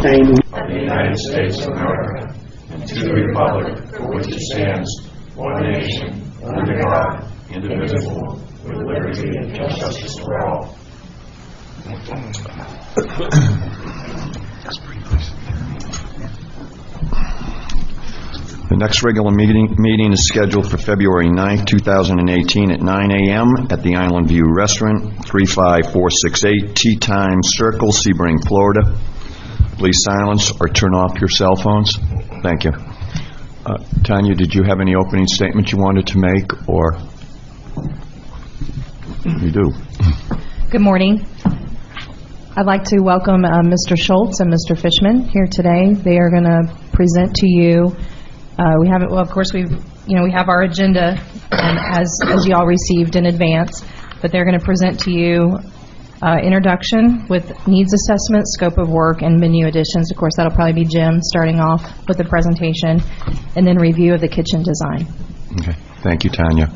of the United States of America, and to the republic for which it stands, one nation, under God, indivisible, with liberty and justice for all. The next regular meeting is scheduled for February 9th, 2018 at 9 a.m. at the Island View Restaurant, 35468 Tea Time Circle, Sebring, Florida. Please silence or turn off your cell phones. Thank you. Tanya, did you have any opening statement you wanted to make, or? You do. Good morning. I'd like to welcome Mr. Schultz and Mr. Fishman here today. They are going to present to you. We haven't. Well, of course, we have our agenda as you all received in advance, but they're going to present to you introduction with needs assessment, scope of work, and menu additions. Of course, that'll probably be Jim starting off with the presentation, and then review of the kitchen design. Okay. Thank you, Tanya.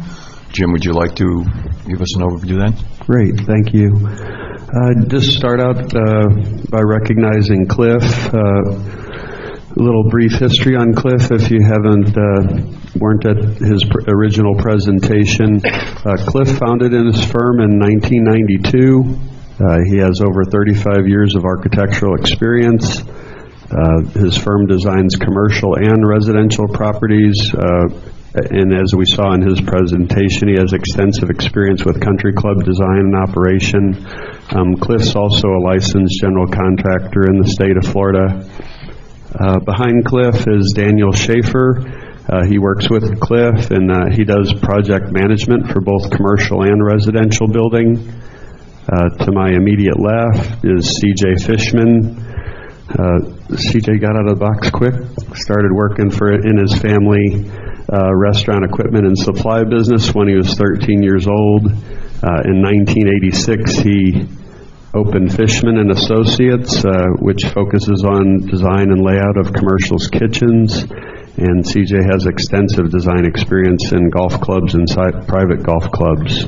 Jim, would you like to give us an overview then? Great, thank you. Just start out by recognizing Cliff. A little brief history on Cliff if you weren't at his original presentation. Cliff founded in his firm in 1992. He has over 35 years of architectural experience. His firm designs commercial and residential properties. And as we saw in his presentation, he has extensive experience with country club design and operation. Cliff's also a licensed general contractor in the state of Florida. Behind Cliff is Daniel Schaefer. He works with Cliff, and he does project management for both commercial and residential building. To my immediate left is C.J. Fishman. C.J. got out of the box quick, started working in his family restaurant equipment and supply business when he was 13 years old. In 1986, he opened Fishman and Associates, which focuses on design and layout of commercials kitchens. And CJ has extensive design experience in golf clubs and private golf clubs.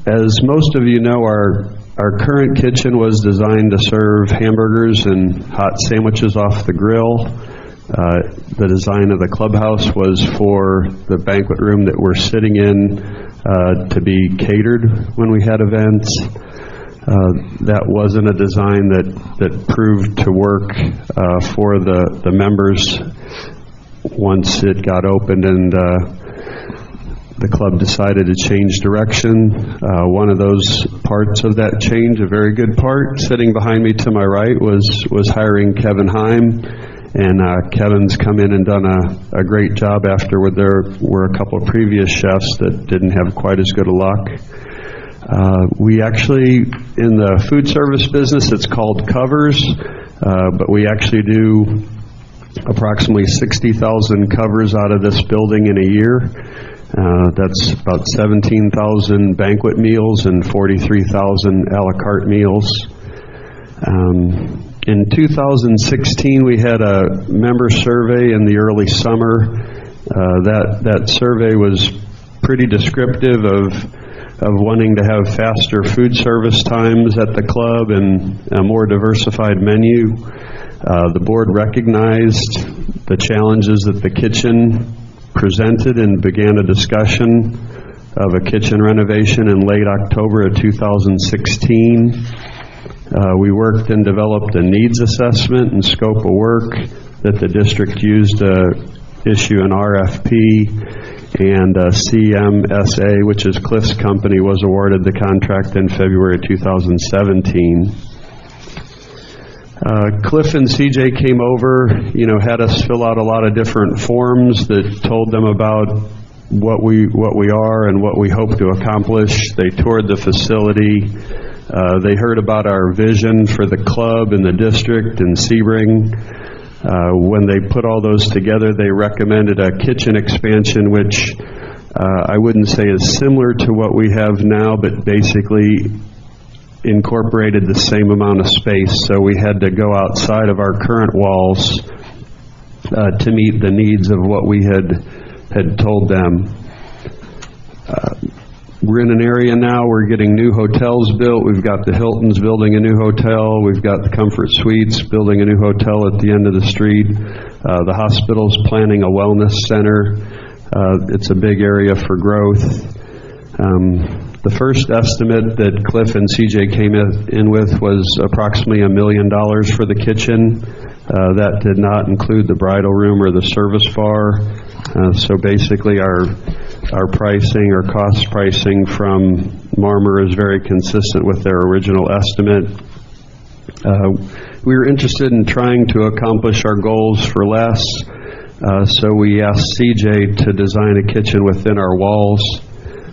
As most of you know, our current kitchen was designed to serve hamburgers and hot sandwiches off the grill. The design of the clubhouse was for the banquet room that we're sitting in to be catered when we had events. That wasn't a design that proved to work for the members once it got opened and the club decided to change direction. One of those parts of that change, a very good part, sitting behind me to my right, was hiring Kevin Heim. And Kevin's come in and done a great job after where there were a couple of previous chefs that didn't have quite as good a luck. We actually, in the food service business, it's called covers, but we actually do approximately 60,000 covers out of this building in a year. That's about 17,000 banquet meals and 43,000 a la carte meals. In 2016, we had a member survey in the early summer. That survey was pretty descriptive of wanting to have faster food service times at the club and a more diversified menu. The board recognized the challenges that the kitchen presented and began a discussion of a kitchen renovation in late October of 2016. We worked and developed a needs assessment and scope of work that the district used to issue an RFP, and CMSA, which is Cliff's company, was awarded the contract in February 2017. Cliff and CJ came over, had us fill out a lot of different forms that told them about what we are and what we hope to accomplish. They toured the facility. They heard about our vision for the club and the district in Sebring. When they put all those together, they recommended a kitchen expansion, which I wouldn't say is similar to what we have now, but basically incorporated the same amount of space. So we had to go outside of our current walls to meet the needs of what we had told them. We're in an area now, we're getting new hotels built. We've got the Hiltons building a new hotel. We've got the Comfort Suites building a new hotel at the end of the street. The hospital's planning a wellness center. It's a big area for growth. The first estimate that Cliff and CJ came in with was approximately $1 million for the kitchen. That did not include the bridal room or the service bar. So basically our pricing, or cost pricing from Marmer is very consistent with their original estimate. We were interested in trying to accomplish our goals for less, so we asked CJ to design a kitchen within our walls.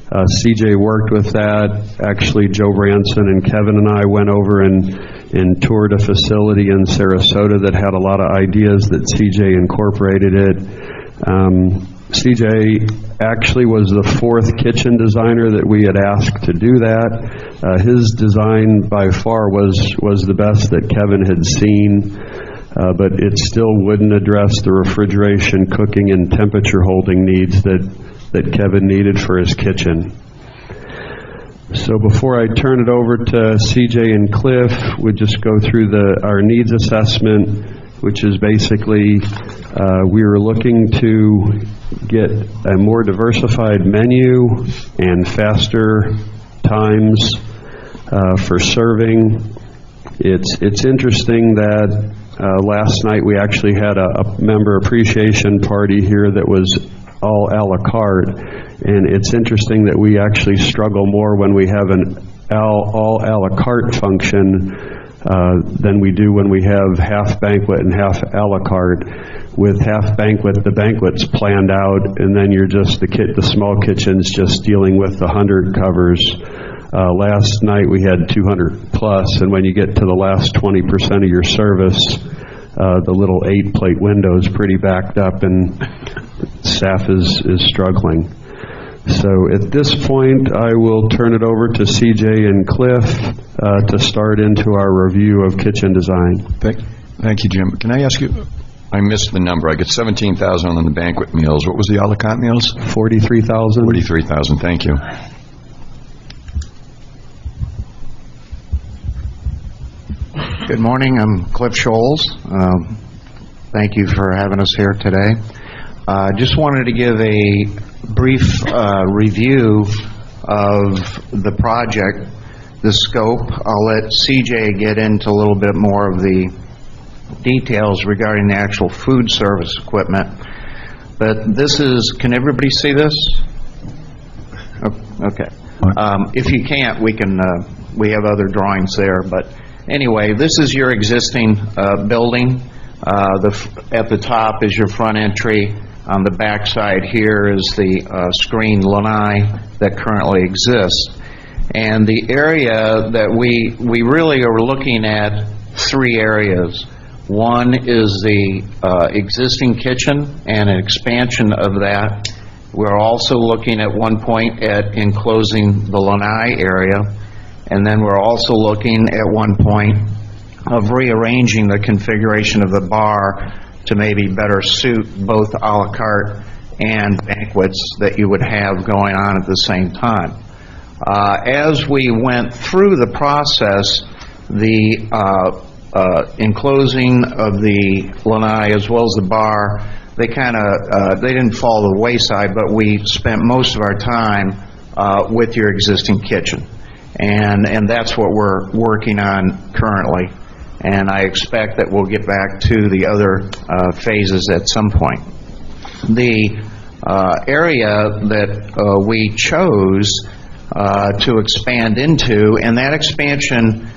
CJ worked with that. Actually, Joe Branson and Kevin and I went over and toured a facility in Sarasota that had a lot of ideas that CJ incorporated it. CJ actually was the fourth kitchen designer that we had asked to do that. His design by far was the best that Kevin had seen, but it still wouldn't address the refrigeration, cooking, and temperature holding needs that Kevin needed for his kitchen. So before I turn it over to CJ and Cliff, we just go through our needs assessment, which is basically we were looking to get a more diversified menu and faster times for serving. It's interesting that last night we actually had a member appreciation party here that was all a la carte, and it's interesting that we actually struggle more when we have an all a la carte function than we do when we have half banquet and half a la carte. With half banquet, the banquet's planned out, and then you're just the small kitchen's just dealing with the 100 covers. Last night we had 200 plus, and when you get to the last 20% of your service, the little 8-plate window is pretty backed up, and staff is struggling. So at this point, I will turn it over to CJ and Cliff to start into our review of kitchen design. Thank you, Jim. Can I ask you, I missed the number. I get $17,000 on the banquet meals. What was the a la carte meals? $43,000. $43,000, thank you. Good morning, I'm Cliff Scholes. Thank you for having us here today. Just wanted to give a brief review of the project, the scope. I'll let CJ get into a little bit more of the details regarding the actual food service equipment. But this is, can everybody see this? Okay. If you can't, we have other drawings there, but anyway, this is your existing building. At the top is your front entry. On the back side here is the screened lanai that currently exists. And the area that we really are looking at, 3 areas. One is the existing kitchen and an expansion of that. We're also looking at one point at enclosing the lanai area. And then we're also looking at one point of rearranging the configuration of the bar to maybe better suit both a la carte and banquets that you would have going on at the same time. As we went through the process, the enclosing of the lanai as well as the bar, they didn't fall to the wayside, but we spent most of our time with your existing kitchen. And that's what we're working on currently. And I expect that we'll get back to the other phases at some point. The area that we chose to expand into, and that expansion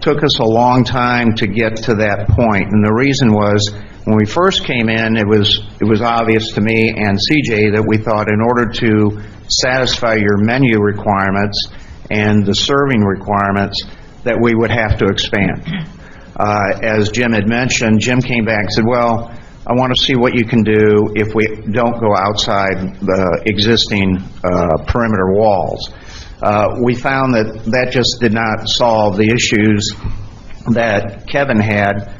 took us a long time to get to that point. And the reason was, when we first came in, it was obvious to me and CJ that we thought in order to satisfy your menu requirements and the serving requirements that we would have to expand. As Jim had mentioned, Jim came back and said, well, I want to see what you can do if we don't go outside the existing perimeter walls. We found that just did not solve the issues that Kevin had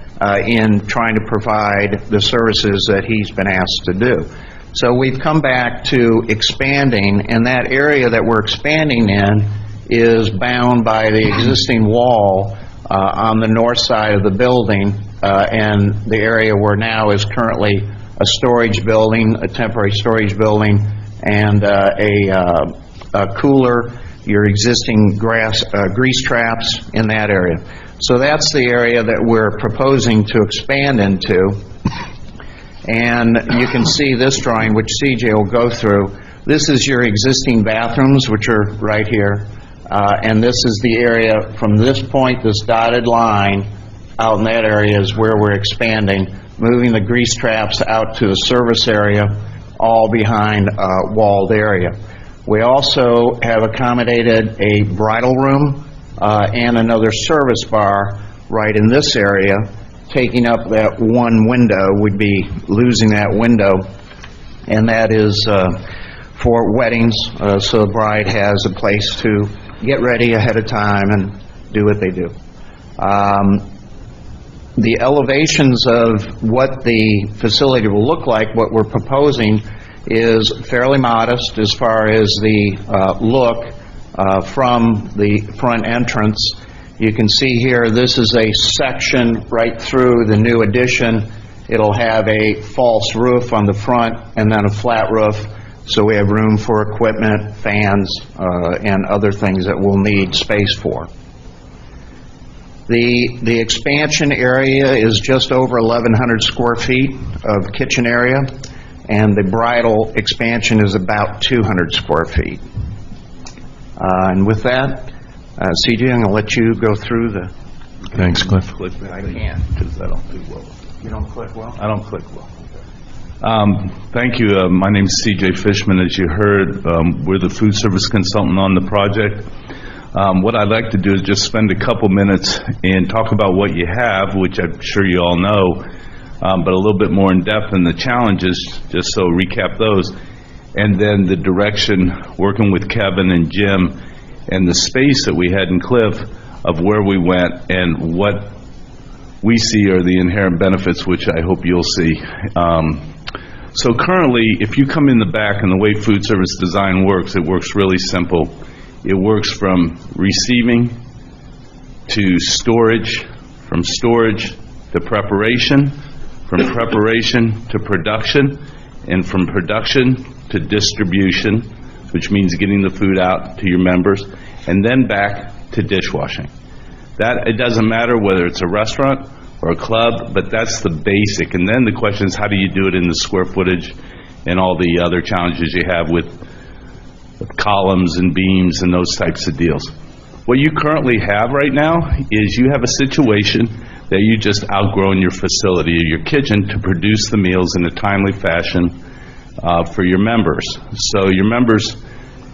in trying to provide the services that he's been asked to do. So we've come back to expanding, and that area that we're expanding in is bound by the existing wall on the north side of the building, and the area where now is currently a storage building, a temporary storage building, and a cooler, your existing grease traps in that area. So that's the area that we're proposing to expand into. And you can see this drawing, which CJ will go through. This is your existing bathrooms, which are right here. And this is the area from this point, this dotted line, out in that area is where we're expanding, moving the grease traps out to the service area, all behind a walled area. We also have accommodated a bridal room and another service bar right in this area, taking up that one window. We'd be losing that window, and that is for weddings, so the bride has a place to get ready ahead of time and do what they do. The elevations of what the facility will look like, what we're proposing, is fairly modest as far as the look from the front entrance. You can see here, this is a section right through the new addition. It'll have a false roof on the front and then a flat roof, so we have room for equipment, fans, and other things that we'll need space for. The expansion area is just over 1,100 square feet of kitchen area, and the bridal expansion is about 200 square feet. And with that, CJ, I'm going to let you go through the... Thanks, Cliff. I can't, because I don't do well. You don't click well? I don't click well. Thank you. My name is CJ Fishman. As you heard, we're the food service consultant on the project. What I'd like to do is just spend a couple minutes and talk about what you have, which I'm sure you all know, but a little bit more in depth, and the challenges, just so recap those, and then the direction, working with Kevin and Jim, and the space that we had in Cliff of where we went and what we see are the inherent benefits, which I hope you'll see. So currently, if you come in the back, and the way food service design works, it works really simple. It works from receiving to storage, from storage to preparation, from preparation to production, and from production to distribution, which means getting the food out to your members, and then back to dishwashing. That, it doesn't matter whether it's a restaurant or a club, but that's the basic. And then the question is, how do you do it in the square footage and all the other challenges you have with columns and beams and those types of deals. What you currently have right now is you have a situation that you just outgrown your facility or your kitchen to produce the meals in a timely fashion for your members. So your members,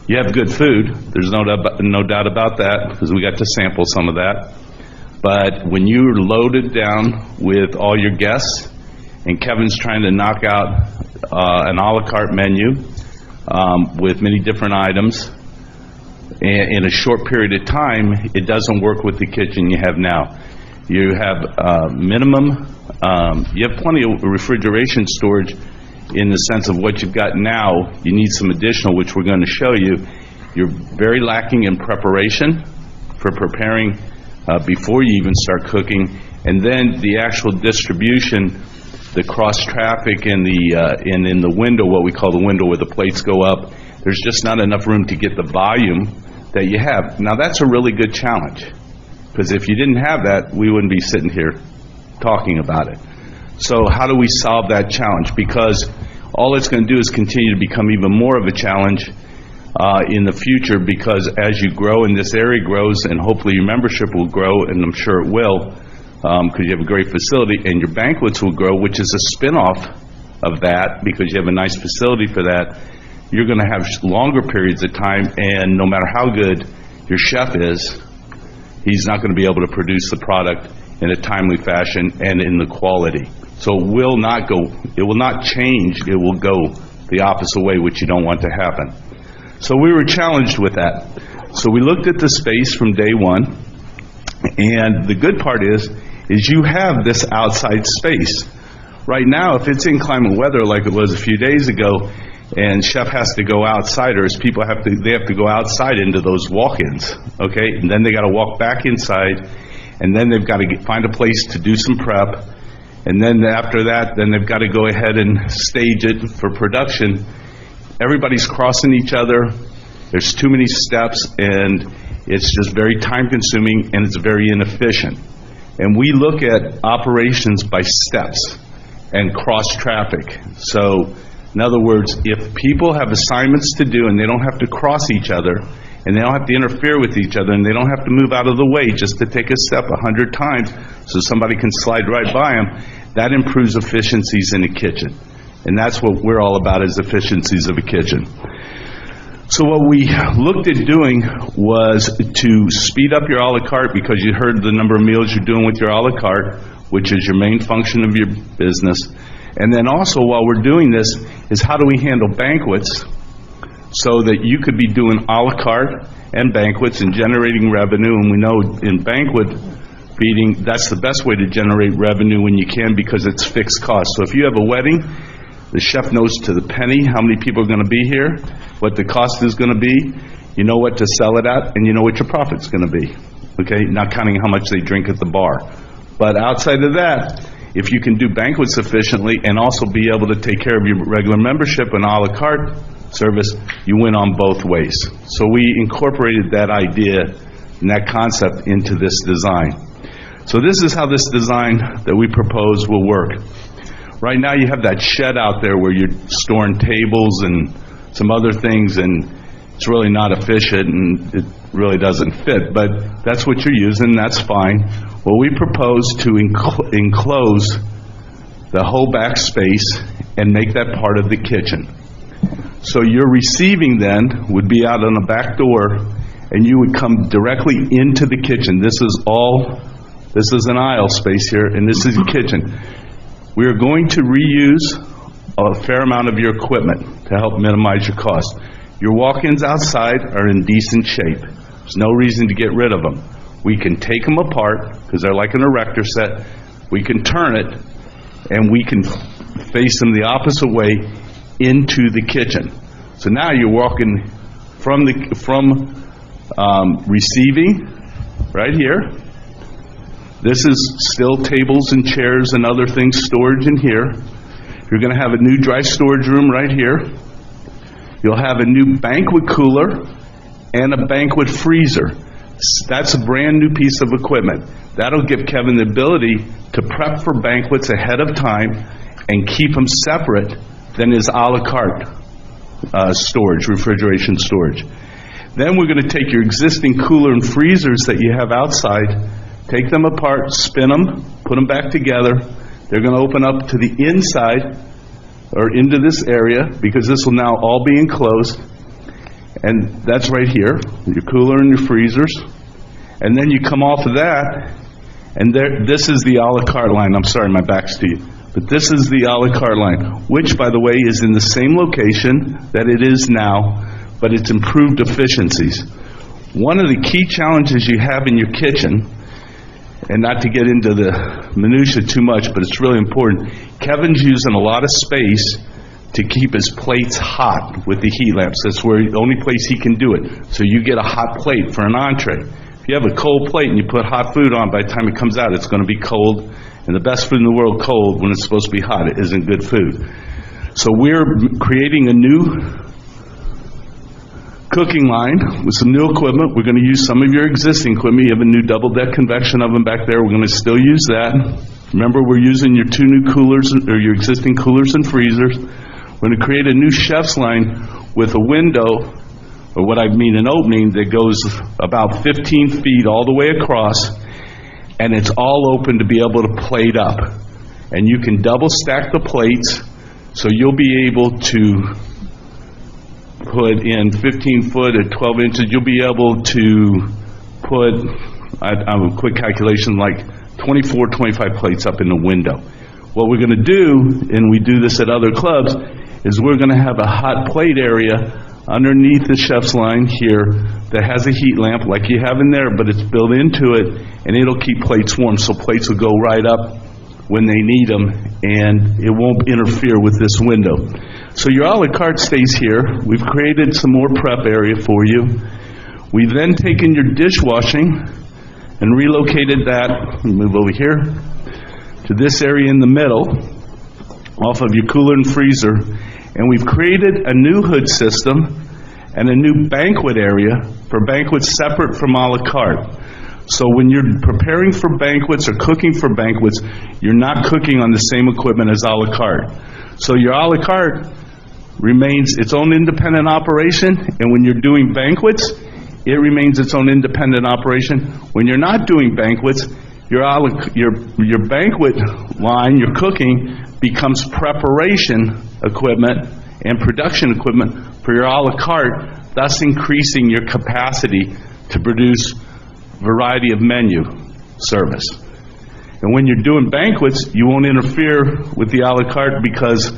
you have good food. There's no doubt about that, because we got to sample some of that. But when you're loaded down with all your guests, and Kevin's trying to knock out an a la carte menu with many different items in a short period of time, it doesn't work with the kitchen you have now. You have minimum, you have plenty of refrigeration storage in the sense of what you've got now. You need some additional, which we're going to show you. You're very lacking in preparation for preparing before you even start cooking, and then the actual distribution, the cross traffic in the window, what we call the window where the plates go up, there's just not enough room to get the volume that you have. Now that's a really good challenge, because if you didn't have that, we wouldn't be sitting here talking about it. So how do we solve that challenge? Because all it's going to do is continue to become even more of a challenge in the future, because as you grow and this area grows, and hopefully your membership will grow, and I'm sure it will, because you have a great facility, and your banquets will grow, which is a spin-off of that, because you have a nice facility for that. You're going to have longer periods of time, and no matter how good your chef is, he's not going to be able to produce the product in a timely fashion and in the quality. So it will not change, it will go the opposite way, which you don't want to happen. So we were challenged with that. So we looked at the space from day one, and the good part is you have this outside space. Right now, if it's inclement weather like it was a few days ago, and chef has to go outside, or his people have to go outside into those walk-ins, okay? And then they got to walk back inside, and then they've got to find a place to do some prep, and then after that, then they've got to go ahead and stage it for production. Everybody's crossing each other. There's too many steps, and it's just very time-consuming, and it's very inefficient. And we look at operations by steps and cross-traffic. So, in other words, if people have assignments to do and they don't have to cross each other, and they don't have to interfere with each other, and they don't have to move out of the way just to take a step 100 times so somebody can slide right by them, that improves efficiencies in the kitchen. And that's what we're all about, is efficiencies of a kitchen. So what we looked at doing was to speed up your a la carte, because you heard the number of meals you're doing with your a la carte, which is your main function of your business. And then also, while we're doing this, is how do we handle banquets so that you could be doing a la carte and banquets and generating revenue. And we know in banquet feeding, that's the best way to generate revenue when you can, because it's fixed cost. So if you have a wedding, the chef knows to the penny how many people are going to be here, what the cost is going to be, you know what to sell it at, and you know what your profit's going to be, okay? Not counting how much they drink at the bar. But outside of that, if you can do banquets efficiently and also be able to take care of your regular membership and a la carte service, you win on both ways. So we incorporated that idea and that concept into this design. So this is how this design that we propose will work. Right now you have that shed out there where you're storing tables and some other things, and it's really not efficient and it really doesn't fit, but that's what you're using, that's fine. Well, we propose to enclose the whole back space and make that part of the kitchen. So your receiving then would be out on the back door, and you would come directly into the kitchen. This is an aisle space here, and this is the kitchen. We are going to reuse a fair amount of your equipment to help minimize your cost. Your walk-ins outside are in decent shape. There's no reason to get rid of them. We can take them apart, because they're like an erector set. We can turn it, and we can face them the opposite way into the kitchen. So now you're walking from receiving right here. This is still tables and chairs and other things, storage in here. You're going to have a new dry storage room right here. You'll have a new banquet cooler and a banquet freezer. That's a brand new piece of equipment. That'll give Kevin the ability to prep for banquets ahead of time and keep them separate than his a la carte storage, refrigeration storage. Then we're going to take your existing cooler and freezers that you have outside, take them apart, spin them, put them back together. They're going to open up to the inside or into this area, because this will now all be enclosed. And that's right here, your cooler and your freezers. And then you come off of that, and this is the a la carte line. I'm sorry, my back's to you. But this is the a la carte line, which, by the way, is in the same location that it is now, but it's improved efficiencies. One of the key challenges you have in your kitchen, and not to get into the minutia too much, but it's really important, Kevin's using a lot of space to keep his plates hot with the heat lamps. That's where the only place he can do it. So you get a hot plate for an entree. If you have a cold plate and you put hot food on, by the time it comes out, it's going to be cold. And the best food in the world cold when it's supposed to be hot, it isn't good food. So we're creating a new cooking line with some new equipment. We're going to use some of your existing equipment. You have a new double-deck convection oven back there. We're going to still use that. Remember, we're using your two new coolers, or your existing coolers and freezers. We're going to create a new chef's line with a window, or what I mean an opening, that goes about 15 feet all the way across, and it's all open to be able to plate up. And you can double stack the plates, so you'll be able to put in 15 foot at 12 inches, you'll be able to put, a quick calculation, like 24, 25 plates up in the window. What we're going to do, and we do this at other clubs, is we're going to have a hot plate area underneath the chef's line here that has a heat lamp like you have in there, but it's built into it, and it'll keep plates warm, so plates will go right up when they need them, and it won't interfere with this window. So your a la carte stays here. We've created some more prep area for you. We've then taken your dishwashing and relocated that, move over here, to this area in the middle, off of your cooler and freezer, and we've created a new hood system and a new banquet area for banquets separate from a la carte. So when you're preparing for banquets or cooking for banquets, you're not cooking on the same equipment as a la carte. So your a la carte remains its own independent operation, and when you're doing banquets, it remains its own independent operation. When you're not doing banquets, your banquet line, your cooking, becomes preparation equipment and production equipment for your a la carte, thus increasing your capacity to produce variety of menu service. And when you're doing banquets, you won't interfere with the a la carte because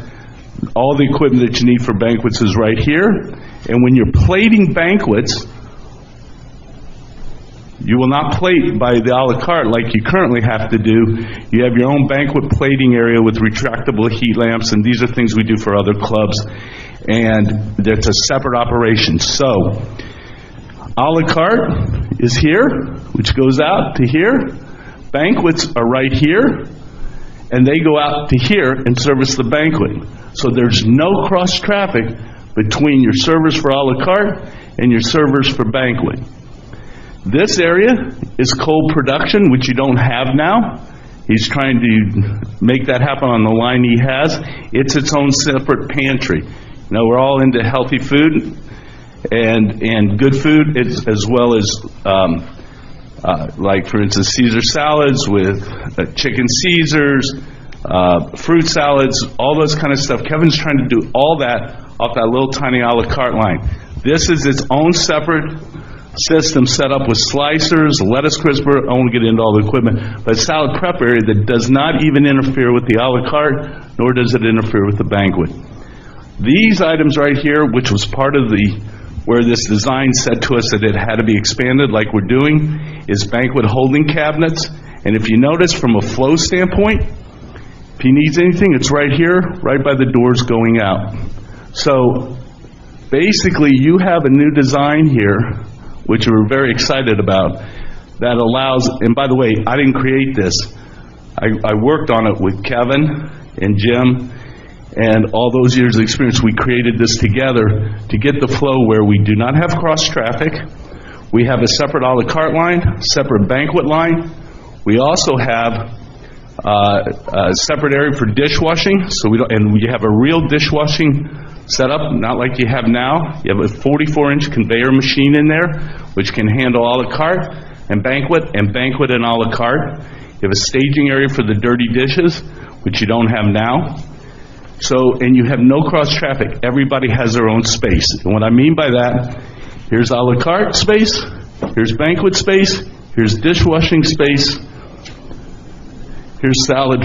all the equipment that you need for banquets is right here. And when you're plating banquets, you will not plate by the a la carte like you currently have to do. You have your own banquet plating area with retractable heat lamps, and these are things we do for other clubs, and it's a separate operation. So, a la carte is here, which goes out to here. Banquets are right here, and they go out to here and service the banquet. So there's no cross-traffic between your servers for a la carte and your servers for banquet. This area is cold production, which you don't have now. He's trying to make that happen on the line he has. It's its own separate pantry. You know, we're all into healthy food and good food, as well as like, for instance, Caesar salads with chicken Caesars, fruit salads, all those kind of stuff. Kevin's trying to do all that off that little tiny a la carte line. This is its own separate system set up with slicers, lettuce crisper. I won't get into all the equipment, but salad prep area that does not even interfere with the a la carte, nor does it interfere with the banquet. These items right here, which was part of where this design said to us that it had to be expanded like we're doing, is banquet holding cabinets. And if you notice from a flow standpoint, if he needs anything, it's right here, right by the doors going out. So basically you have a new design here, which we're very excited about, that allows, and by the way, I didn't create this. I worked on it with Kevin and Jim, and all those years of experience, we created this together to get the flow where we do not have cross-traffic. We have a separate a la carte line, separate banquet line. We also have a separate area for dishwashing, so we have a real dishwashing setup, not like you have now. You have a 44-inch conveyor machine in there, which can handle a la carte and banquet and a la carte. You have a staging area for the dirty dishes, which you don't have now. So, and you have no cross-traffic. Everybody has their own space. And what I mean by that, here's a la carte space, here's banquet space, here's dishwashing space, here's salad,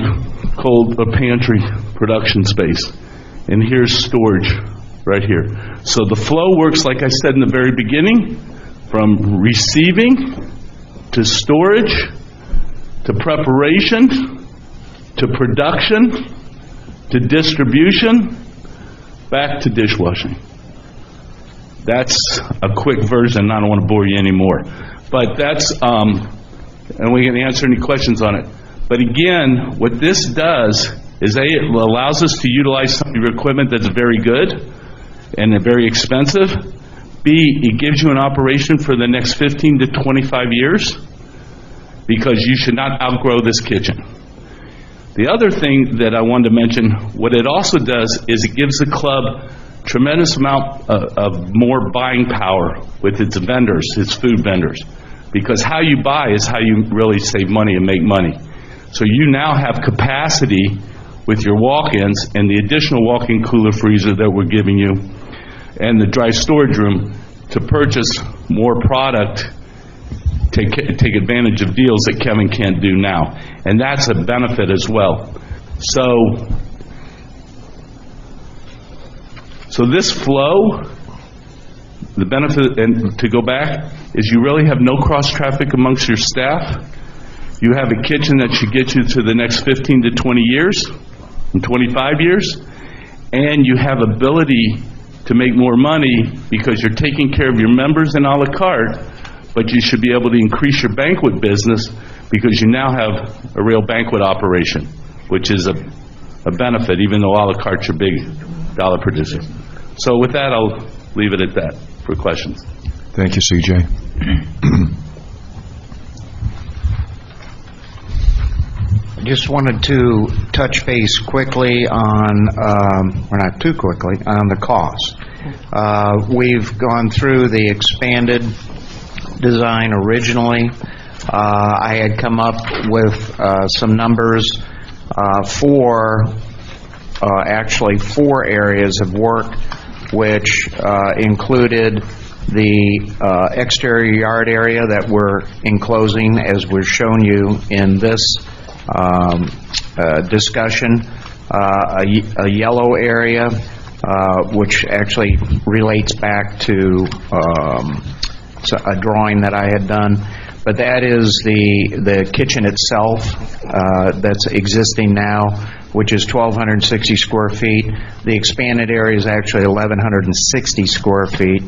cold, pantry production space, and here's storage right here. So the flow works, like I said in the very beginning, from receiving to storage to preparation to production to distribution, back to dishwashing. That's a quick version. I don't want to bore you anymore. But that's, and we can answer any questions on it. But again, what this does is A, it allows us to utilize some of your equipment that's very good and very expensive. B, it gives you an operation for the next 15 to 25 years because you should not outgrow this kitchen. The other thing that I wanted to mention, what it also does is it gives the club tremendous amount of more buying power with its vendors, its food vendors, because how you buy is how you really save money and make money. So you now have capacity with your walk-ins and the additional walk-in cooler freezer that we're giving you and the dry storage room to purchase more product, take advantage of deals that Kevin can't do now. And that's a benefit as well. So this flow, the benefit, and to go back, is you really have no cross-traffic amongst your staff. You have a kitchen that should get you to the next 15 to 20 years, and 25 years, and you have ability to make more money because you're taking care of your members and a la carte, but you should be able to increase your banquet business because you now have a real banquet operation, which is a benefit, even though a la carte's your big dollar producer. So with that, I'll leave it at that for questions. Thank you, CJ. I just wanted to touch base quickly on, or not too quickly, on the cost. We've gone through the expanded design originally. I had come up with some numbers for actually 4 areas of work, which included the exterior yard area that we're enclosing, as was shown you in this discussion, a yellow area, which actually relates back to a drawing that I had done. But that is the kitchen itself that's existing now, which is 1,260 square feet. The expanded area is actually 1,160 square feet.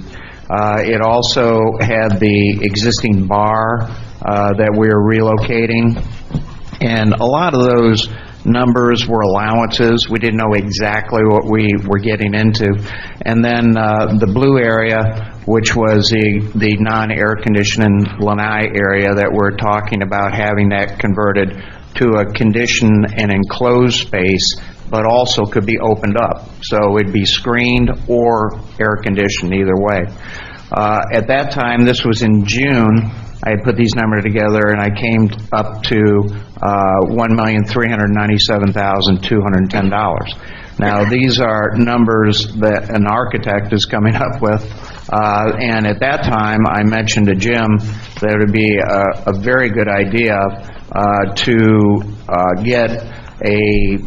It also had the existing bar that we are relocating, and a lot of those numbers were allowances. We didn't know exactly what we were getting into. And then the blue area, which was the non-air conditioning lanai area that we're talking about, having that converted to a conditioned and enclosed space, but also could be opened up. So it'd be screened or air conditioned, either way. At that time, this was in June, I had put these numbers together and I came up to $1,397,210. Now, these are numbers that an architect is coming up with, and at that time I mentioned to Jim that it would be a very good idea to get a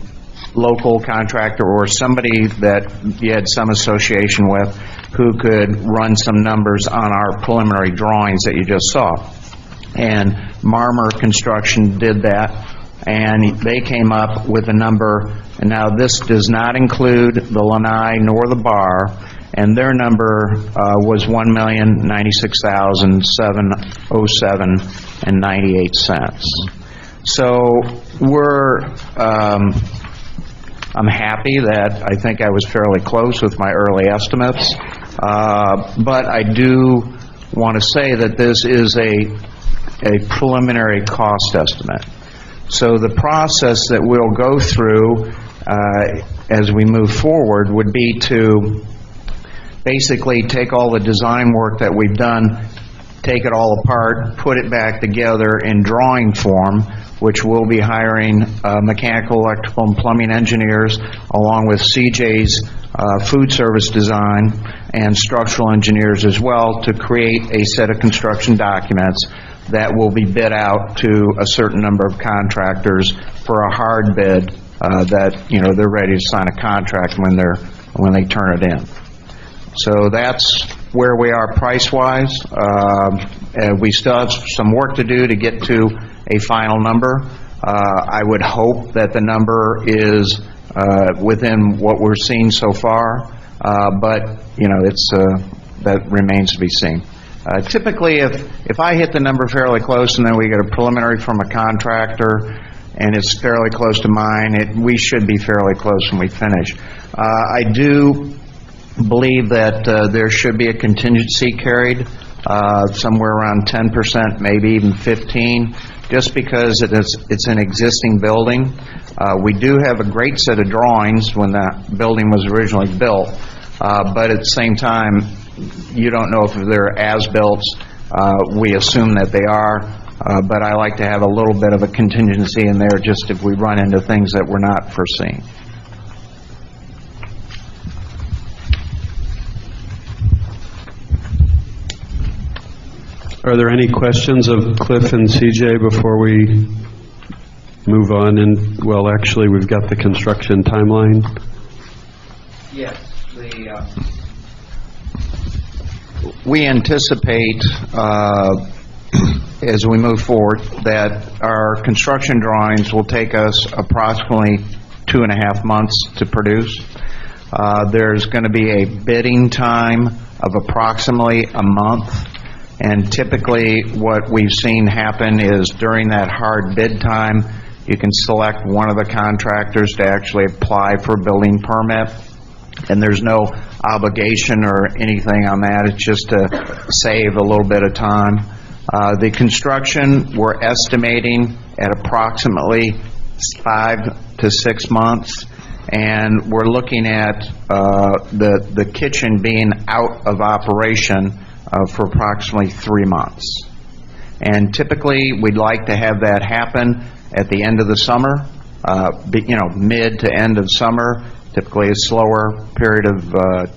local contractor or somebody that you had some association with who could run some numbers on our preliminary drawings that you just saw. And Marmer Construction did that, and they came up with a number, and now this does not include the lanai nor the bar, and their number was $1,096,707.98. So I'm happy that I think I was fairly close with my early estimates, but I do want to say that this is a preliminary cost estimate. So the process that we'll go through as we move forward would be to basically take all the design work that we've done, take it all apart, put it back together in drawing form, which we'll be hiring mechanical, electrical, and plumbing engineers, along with CJ's food service design and structural engineers as well, to create a set of construction documents that will be bid out to a certain number of contractors for a hard bid that, you know, they're ready to sign a contract when they turn it in. So that's where we are price-wise. We still have some work to do to get to a final number. I would hope that the number is within what we're seeing so far, but you know, it's that remains to be seen. Typically, if I hit the number fairly close and then we get a preliminary from a contractor and it's fairly close to mine, we should be fairly close when we finish. I do believe that there should be a contingency carried, somewhere around 10%, maybe even 15%, just because it's an existing building. We do have a great set of drawings when that building was originally built, but at the same time, you don't know if they're as-built. We assume that they are, but I like to have a little bit of a contingency in there just if we run into things that we're not foreseeing. Are there any questions of Cliff and CJ before we move on? And, well, actually, we've got the construction timeline. Yes. We anticipate as we move forward, that our construction drawings will take us approximately 2.5 months to produce. There's going to be a bidding time of approximately a month, and typically what we've seen happen is during that hard bid time, you can select one of the contractors to actually apply for a building permit, and there's no obligation or anything on that. It's just to save a little bit of time. The construction, we're estimating at approximately 5 to 6 months, and we're looking at the kitchen being out of operation for approximately 3 months. And typically, we'd like to have that happen at the end of the summer, mid to end of summer. Typically a slower period of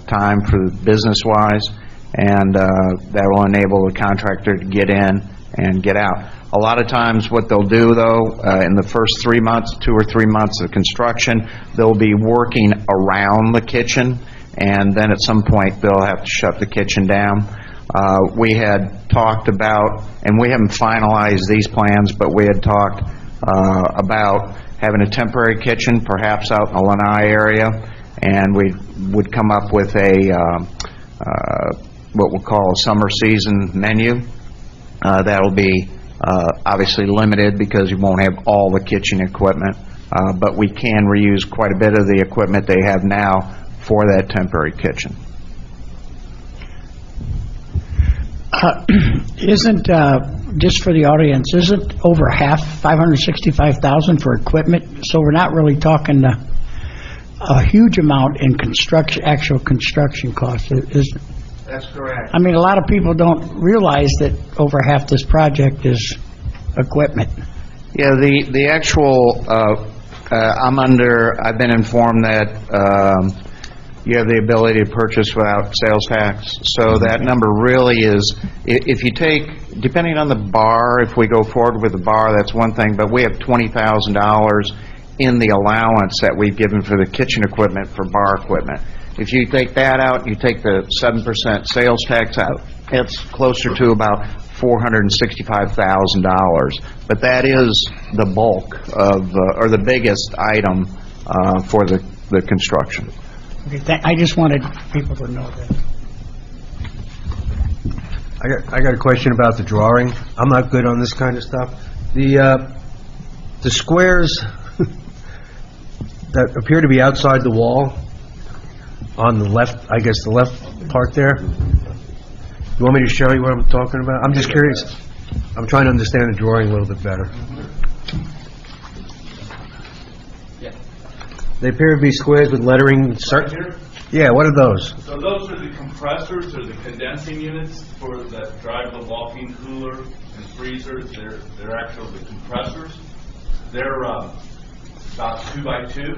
time for business-wise, and that will enable the contractor to get in and get out. A lot of times what they'll do, though, in the first 3 months, 2 or 3 months of construction, they'll be working around the kitchen, and then at some point they'll have to shut the kitchen down. We had talked about, and we haven't finalized these plans, but we had talked about having a temporary kitchen, perhaps out in the Lanai area, and we would come up with a what we'll call a summer season menu. That'll be obviously limited because you won't have all the kitchen equipment, but we can reuse quite a bit of the equipment they have now for that temporary kitchen. Isn't, just for the audience, isn't over half, $565,000 for equipment? So we're not really talking a huge amount in construction, actual construction costs. That's correct. I mean, a lot of people don't realize that over half this project is equipment. Yeah, the actual, I've been informed that you have the ability to purchase without sales tax. So that number really is, if you take, depending on the bar, if we go forward with the bar, that's one thing, but we have $20,000 in the allowance that we've given for the kitchen equipment for bar equipment. If you take that out, you take the 7% sales tax out, it's closer to about $465,000. But that is the bulk of, or the biggest item for the construction. Okay, I just wanted people to know that. I got a question about the drawing. I'm not good on this kind of stuff. The squares that appear to be outside the wall on the left, I guess the left part there. You want me to show you what I'm talking about? I'm just curious. I'm trying to understand the drawing a little bit better. They appear to be squares with lettering. Right here? Yeah, what are those? So those are the compressors or the condensing units that drive the walk-in cooler and freezers. They're actually the compressors. They're about 2 by 2.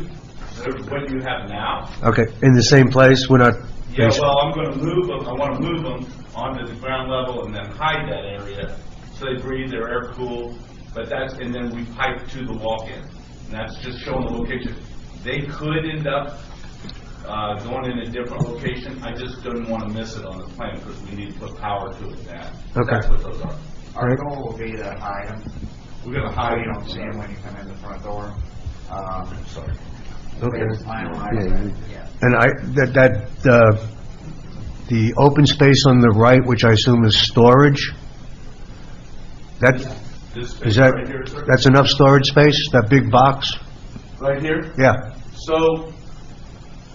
They're what you have now. Okay, in the same place? We're not... Yeah, well, I'm going to move them. I want to move them onto the ground level and then hide that area so they breathe, they're air-cooled. But that's, and then we pipe to the walk-in. And that's just showing the location. They could end up going in a different location. I just didn't want to miss it on the plan because we need to put power to it now. Okay. That's what those are. Our goal will be to hide them. We're going to So hide you don't see them when you come in the front door. Sorry. Okay. Finalize that. And the open space on the right, which I assume is storage, that, This is that, right here, sir? that's enough storage space, that big box? Right here? Yeah. So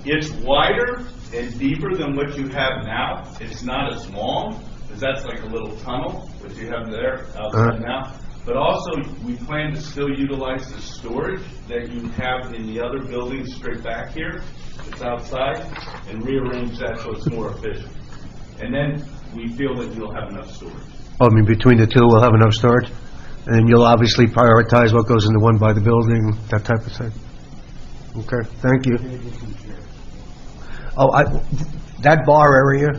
it's wider and deeper than what you have now. It's not as long, because that's like a little tunnel that you have there outside now. But also, we plan to still utilize the storage that you have in the other building straight back here. It's outside, and rearrange that so it's more efficient. And then we feel that you'll have enough storage. Oh, I mean, between the two, we'll have enough storage? And then you'll obviously prioritize what goes in the one by the building, that type of thing? Okay, thank you. Oh, that bar area,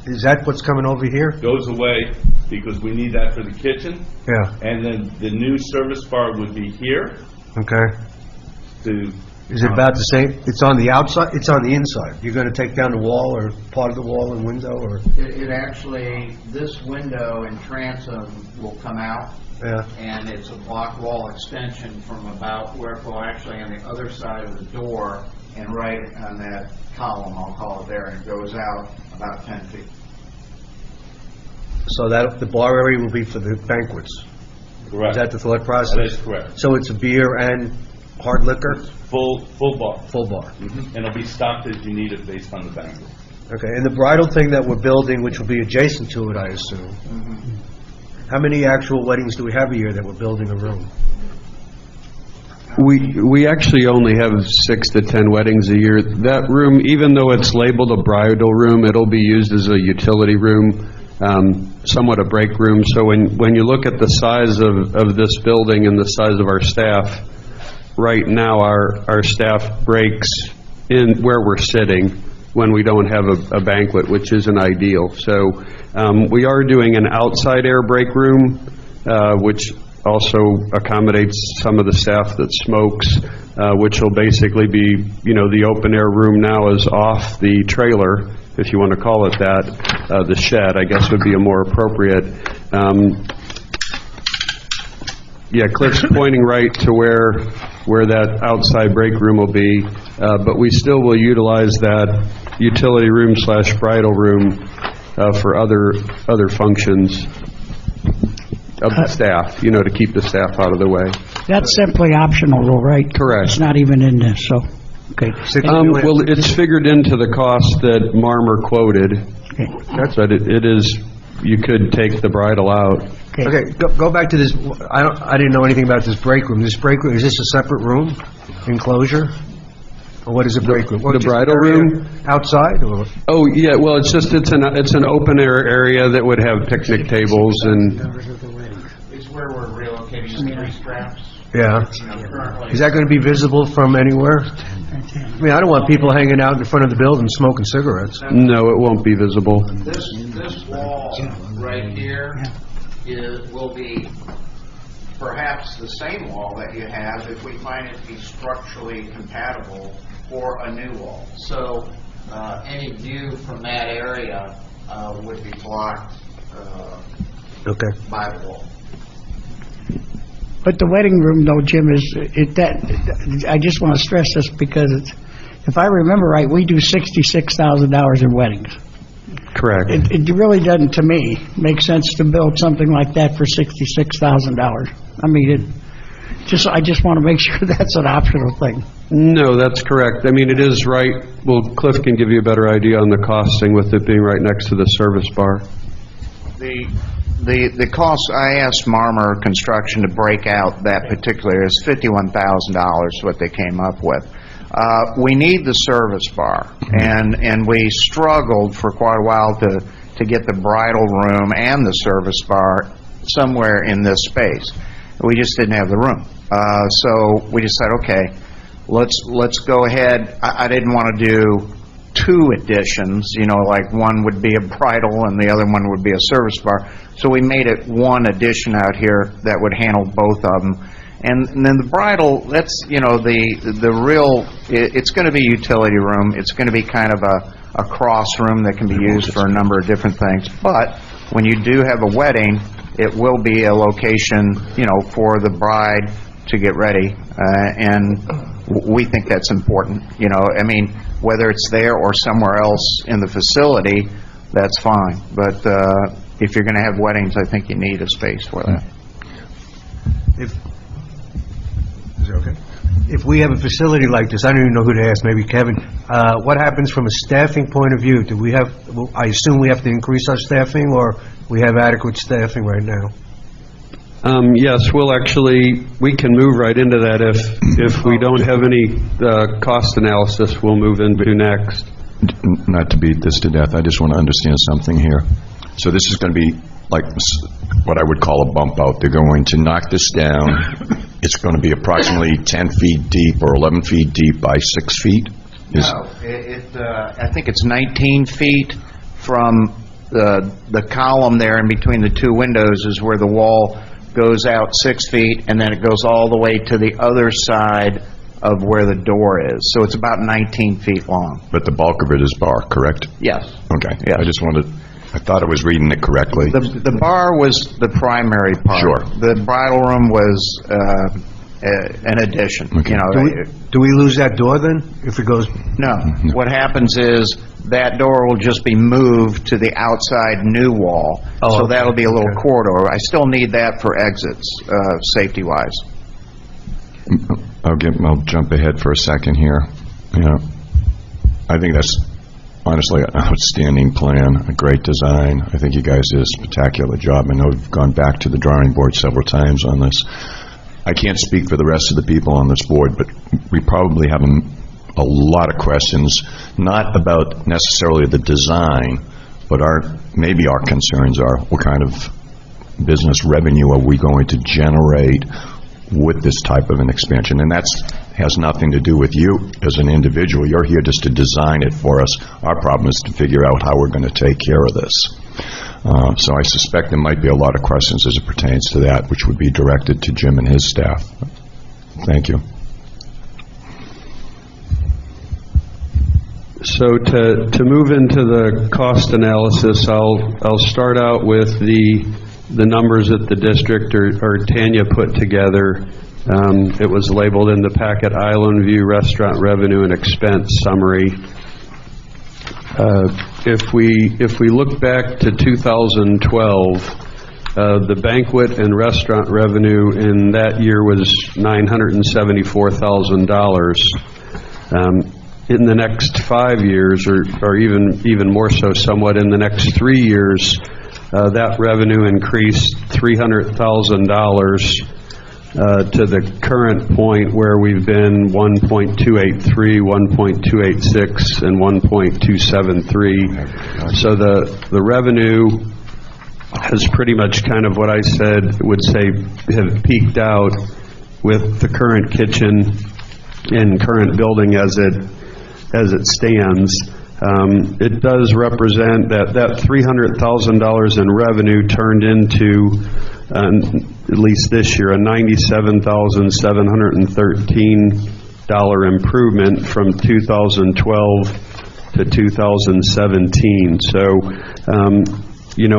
is that what's coming over here? Goes away because we need that for the kitchen. Yeah, And then the new service bar would be here okay. to Is it about the same? It's on the outside, it's on the inside? You're going to take down the wall or part of the wall and window, or? It actually, this window in transom will come out, Yeah. and it's a block wall extension from about where it will actually on the other side of the door and right on that column, I'll call it there, and it goes out about 10 feet. So that, the bar area will be for the banquets? Correct. Is that the thought process? That is correct. So it's a beer and hard liquor? Full bar. Full bar. And it'll be stocked as you need it based on the banquet. Okay, and the bridal thing that we're building, which will be adjacent to it, I assume, how many actual weddings do we have a year that we're building a room? We actually only have 6 to 10 weddings a year. That room, even though it's labeled a bridal room, it'll be used as a utility room, somewhat a break room. So when you look at the size of this building and the size of our staff, right now our staff breaks in where we're sitting when we don't have a banquet, which isn't ideal. So we are doing an outside air break room, which also accommodates some of the staff that smokes, which will basically be, the open air room now is off the trailer, if you want to call it that. The shed, I guess, would be a more appropriate. Yeah, Cliff's pointing right to where that outside break room will be, but we still will utilize that utility room / bridal room for other functions of the staff, to keep the staff out of the way. That's simply optional, though, right? Correct. It's not even in this, so, okay. Well, it's figured into the cost that Marmer quoted, Okay. but it is, you could take the bridal out. Okay, go back to this, I didn't know anything about this break room. This break room, is this a separate room, enclosure? Or what is a break room? The bridal room? Outside, or? Oh, yeah, well, it's an open air area that would have picnic tables and, It's where we're relocating the three straps. Yeah. Currently, Is that going to be visible from anywhere? I mean, I don't want people hanging out in front of the building smoking cigarettes. no, it won't be visible. this wall right here will be perhaps the same wall that you have if we find it to be structurally compatible for a new wall. So any view from that area would be blocked Okay. by the wall. But the wedding room, though, Jim, I just want to stress this because if I remember right, we do $66,000 in weddings. Correct. It really doesn't, to me, make sense to build something like that for $66,000. I mean, I just want to make sure that's an optional thing. No, that's correct. I mean, it is right, well, Cliff can give you a better idea on the costing with it being right next to the service bar. The cost, I asked Marmer Construction to break out that particular, is $51,000 what they came up with. We need the service bar, and we struggled for quite a while to get the bridal room and the service bar somewhere in this space. We just didn't have the room. So we just said, okay, let's go ahead. I didn't want to do 2 additions, like one would be a bridal and the other one would be a service bar. So we made it one addition out here that would handle both of them. And then the bridal, that's, the real, it's going to be a utility room. It's going to be kind of a cross room that can be used for a number of different things. But when you do have a wedding, it will be a location, for the bride to get ready. And we think that's important. I mean, whether it's there or somewhere else in the facility, that's fine. But if you're going to have weddings, I think you need a space for that. Is it okay? If we have a facility like this, I don't even know who to ask, maybe Kevin, what happens from a staffing point of view? I assume we have to increase our staffing, or we have adequate staffing right now? Yes, we can move right into that. If we don't have any cost analysis, we'll move into next. Not to beat this to death, I just want to understand something here. So this is going to be like what I would call a bump out. They're going to knock this down. It's going to be approximately 10 feet deep or 11 feet deep by 6 feet? No, I think it's 19 feet from the column there in between the 2 windows is where the wall goes out 6 feet, and then it goes all the way to the other side of where the door is. So it's about 19 feet long. But the bulk of it is bar, correct? Yes. Okay. Yes. I thought I was reading it correctly. The bar was the primary part. Sure. The bridal room was an addition. Okay. You know, Do we lose that door then, if it goes? no. What happens is that door will just be moved to the outside new wall. Oh, So okay. that'll be a little Okay. corridor. I still need that for exits, safety-wise. I'll jump ahead for a second here. You know, I think that's honestly an outstanding plan, a great design. I think you guys did a spectacular job. I know we've gone back to the drawing board several times on this. I can't speak for the rest of the people on this board, but we probably have a lot of questions, not about necessarily the design, but maybe our concerns are, what kind of business revenue are we going to generate with this type of an expansion? And that has nothing to do with you as an individual. You're here just to design it for us. Our problem is to figure out how we're going to take care of this. So I suspect there might be a lot of questions as it pertains to that, which would be directed to Jim and his staff. Thank you. So to move into the cost analysis, I'll start out with the numbers that the district or Tanya put together. It was labeled in the packet, Island View Restaurant Revenue and Expense Summary. If we look back to 2012, the banquet and restaurant revenue in that year was $974,000. In the next 5 years, or even more so somewhat in the next 3 years, that revenue increased $300,000 to the current point where we've been 1.283, 1.286, and 1.273. So the revenue has pretty much kind of what I would say have peaked out with the current kitchen and current building as it stands. It does represent that $300,000 in revenue turned into, at least this year, a $97,713 improvement from 2012 to 2017. So,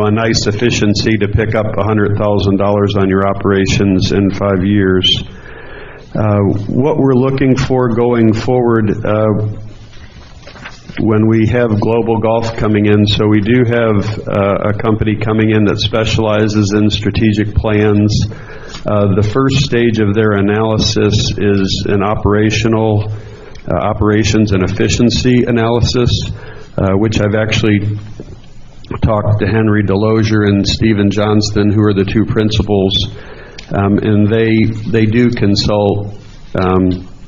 a nice efficiency to pick up $100,000 on your operations in 5 years. What we're looking for going forward, when we have Global Golf coming in, so we do have a company coming in that specializes in strategic plans. The first stage of their analysis is an operations and efficiency analysis, which I've actually talked to Henry Delosier and Stephen Johnston, who are the two principals, and they do consult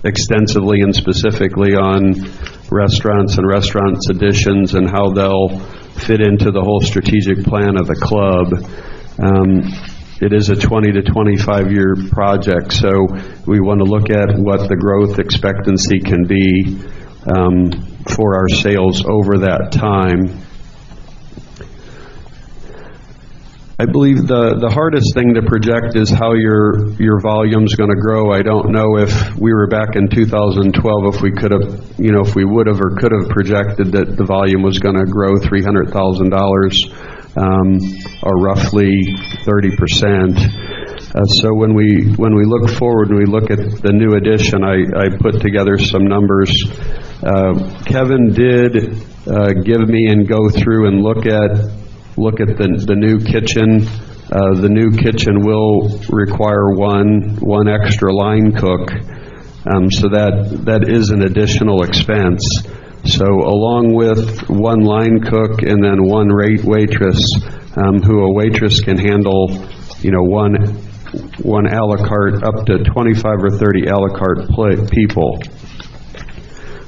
extensively and specifically on restaurants and restaurants additions and how they'll fit into the whole strategic plan of the club. It is a 20 to 25 year project, so we want to look at what the growth expectancy can be for our sales over that time. I believe the hardest thing to project is how your volume's going to grow. I don't know if we were back in 2012, if we could have, if we would have or could have projected that the volume was going to grow $300,000, or roughly 30%. So when we look forward and we look at the new addition, I put together some numbers. Kevin did give me and go through and look at the new kitchen. The new kitchen will require one extra line cook, so that is an additional expense. So along with one line cook and then one waitress, who a waitress can handle, one a la carte up to 25 or 30 a la carte people.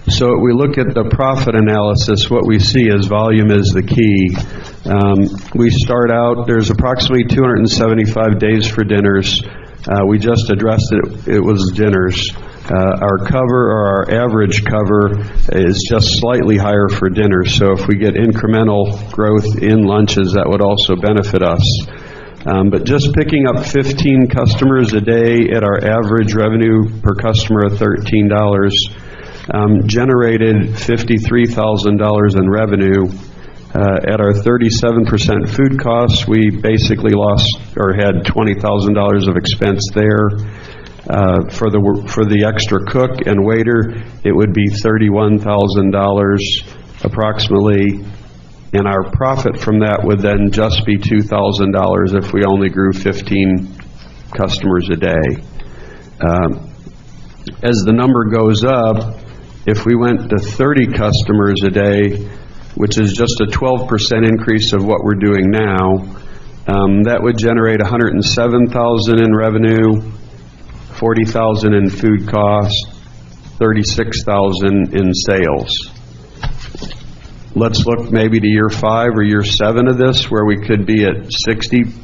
So we look at the profit analysis, what we see is volume is the key. We start out, there's approximately 275 days for dinners. We just addressed it was dinners. Our cover, or our average cover, is just slightly higher for dinners. So if we get incremental growth in lunches, that would also benefit us. But just picking up 15 customers a day at our average revenue per customer of $13 generated $53,000 in revenue. At our 37% food costs, we basically lost or had $20,000 of expense there. For the extra cook and waiter, it would be $31,000 approximately, and our profit from that would then just be $2,000 if we only grew 15 customers a day. As the number goes up, if we went to 30 customers a day, which is just a 12% increase of what we're doing now, that would generate $107,000 in revenue, $40,000 in food costs, $36,000 in sales. Let's look maybe to year 5 or year 7 of this, where we could be at 60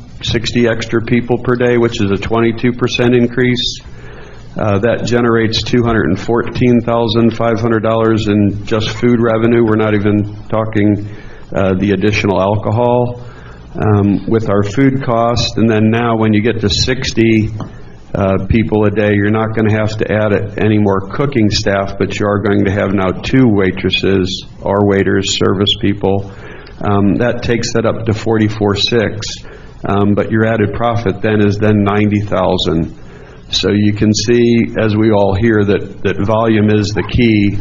extra people per day, which is a 22% increase. That generates $214,500 in just food revenue. We're not even talking the additional alcohol. With our food cost, and then now when you get to 60 people a day, you're not going to have to add any more cooking staff, but you are going to have now 2 waitresses or waiters, service people. That takes that up to $44,600, but your added profit then is $90,000. So you can see, as we all hear, that volume is the key,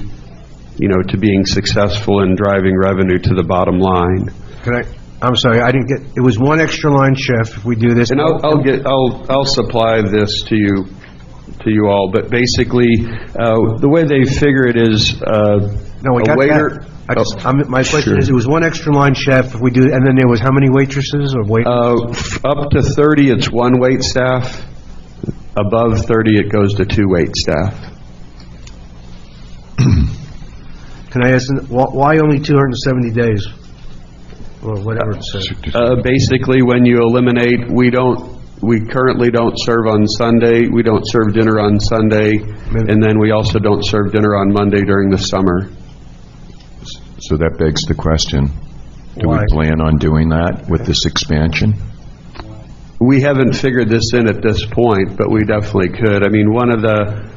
to being successful in driving revenue to the bottom line. I'm sorry, I didn't get, it was one extra line chef if we do this. And I'll supply this to you all, but basically, the way they figure it is, No, we a got waiter. that. My question Sure. is, it was one extra line chef if we do, and then there was how many waitresses or wait? Up to 30, it's 1 wait staff. Above 30, it goes to 2 wait staff. Can I ask, why only 270 days? Or whatever it says. Basically, when you eliminate, we currently don't serve on Sunday, we don't serve dinner on Sunday, and then we also don't serve dinner on Monday during the summer. So that begs the question, do we Why? plan on doing that with this expansion? We haven't figured this in at this point, but we definitely could. I mean, one of the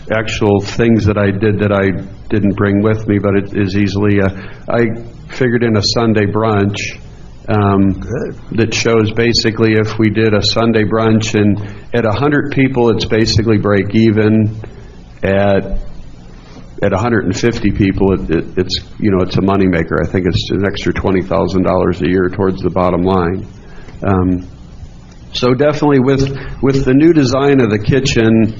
actual things that I did that I didn't bring with me, but it is easily, I figured in a Sunday brunch that shows basically if we did a Sunday brunch and at 100 people, it's basically break even. At 150 people, it's it's a moneymaker. I think it's an extra $20,000 a year towards the bottom line. So definitely with the new design of the kitchen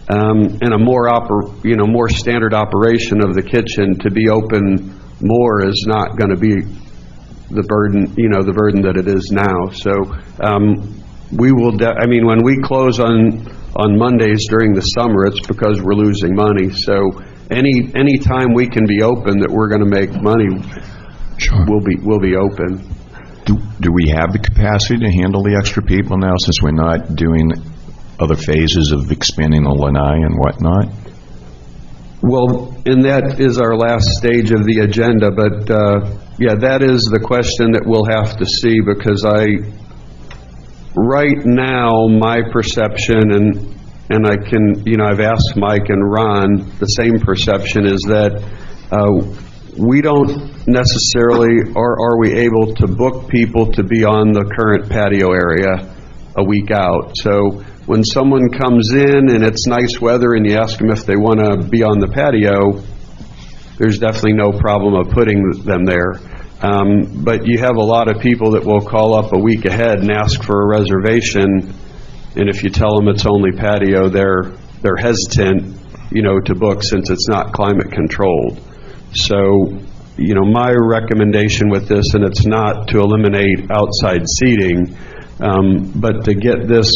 and a more standard operation of the kitchen, to be open more is not going to be the burden that it is now. So we will. When we close on Mondays during the summer, it's because we're losing money. So any time we can be open that we're going to make money, Sure. we'll be open. Do we have the capacity to handle the extra people now, since we're not doing other phases of expanding the lanai and whatnot? Well, and that is our last stage of the agenda, but that is the question that we'll have to see, because right now, my perception, and I can, I've asked Mike and Ron, the same perception is that we don't necessarily, or are we able to book people to be on the current patio area a week out. So when someone comes in and it's nice weather and you ask them if they want to be on the patio, there's definitely no problem of putting them there. But you have a lot of people that will call up a week ahead and ask for a reservation, and if you tell them it's only patio, they're hesitant, to book, since it's not climate controlled. So, my recommendation with this, and it's not to eliminate outside seating, but to get this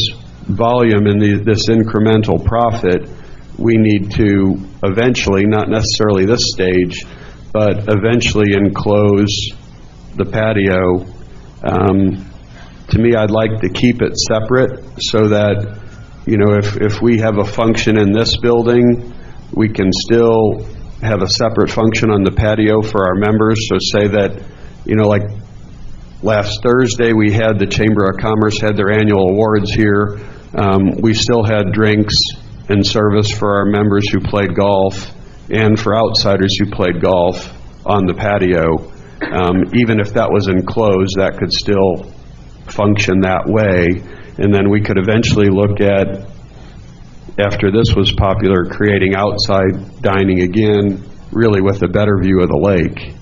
volume and this incremental profit, we need to eventually, not necessarily this stage, but eventually enclose the patio. To me, I'd like to keep it separate so that, if we have a function in this building, we can still have a separate function on the patio for our members. So say that, like Last Thursday, we had the Chamber of Commerce had their annual awards here. We still had drinks and service for our members who played golf and for outsiders who played golf on the patio. Even if that was enclosed, that could still function that way. And then we could eventually look at, after this was popular, creating outside dining again, really with a better view of the lake.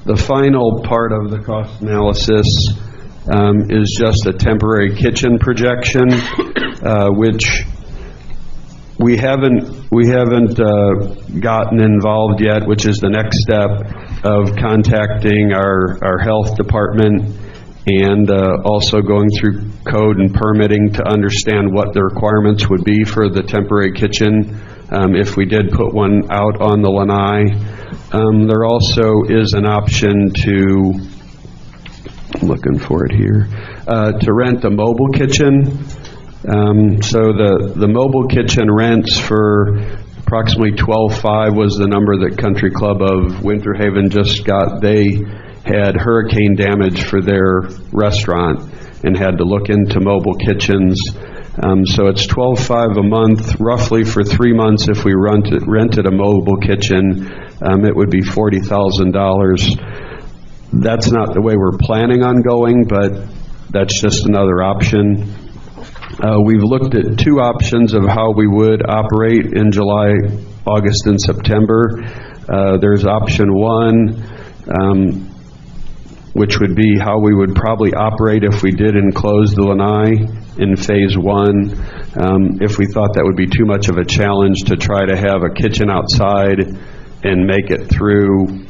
The final part of the cost analysis is just a temporary kitchen projection, which we haven't gotten involved yet, which is the next step of contacting our health department and also going through code and permitting to understand what the requirements would be for the temporary kitchen if we did put one out on the lanai. There also is an option to, I'm looking for it here, to rent a mobile kitchen. So the mobile kitchen rents for approximately $12,500 was the number that Country Club of Winter Haven just got. They had hurricane damage for their restaurant and had to look into mobile kitchens. So it's $12,500 a month, roughly for 3 months. If we rented a mobile kitchen, it would be $40,000. That's not the way we're planning on going, but that's just another option. We've looked at two options of how we would operate in July, August, and September. There's option one, which would be how we would probably operate if we did enclose the lanai in phase one. If we thought that would be too much of a challenge to try to have a kitchen outside and make it through,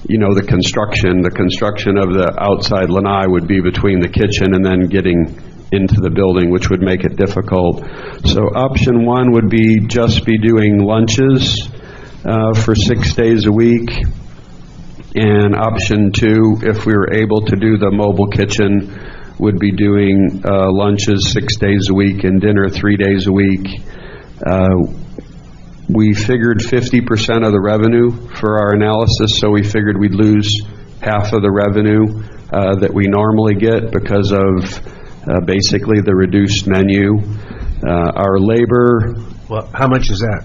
the construction. The construction of the outside lanai would be between the kitchen and then getting into the building, which would make it difficult. So option one would be just be doing lunches for 6 days a week. And option two, if we were able to do the mobile kitchen, would be doing lunches 6 days a week and dinner 3 days a week. We figured 50% of the revenue for our analysis, so we figured we'd lose half of the revenue that we normally get because of basically the reduced menu. Our labor... Well, how much is that?